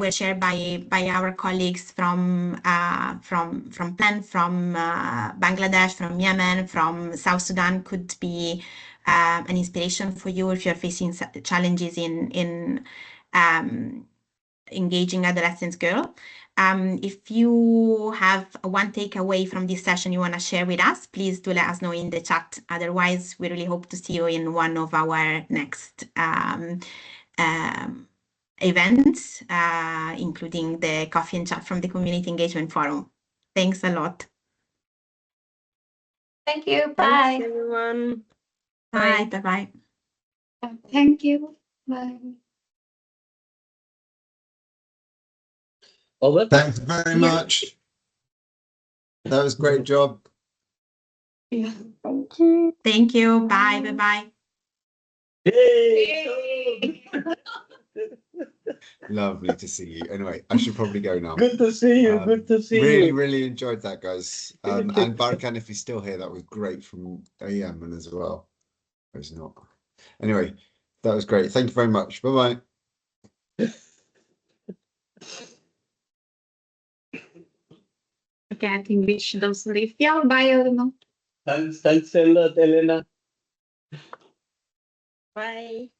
were shared by our colleagues from Plan, from Bangladesh, from Yemen, from South Sudan could be an inspiration for you if you're facing challenges in engaging adolescent girls. If you have one takeaway from this session you want to share with us, please do let us know in the chat. Otherwise, we really hope to see you in one of our next events, including the coffee and chat from the Community Engagement Forum. Thanks a lot. Thank you. Bye. Thanks, everyone. Bye. Bye-bye. Thank you. Bye. Over. Thanks very much. That was a great job. Yeah. Thank you. Thank you. Bye. Bye-bye. Yay! Lovely to see you. Anyway, I should probably go now. Good to see you. Good to see really, you. Really enjoyed that, guys. And Barkan, if he's still here, that was great from Yemen as well. Or is not. Anyway, that was great. Thank you very much. Bye-bye. Okay, I think we should also leave. Yeah, bye, Elena. Thanks a lot, Elena. Bye.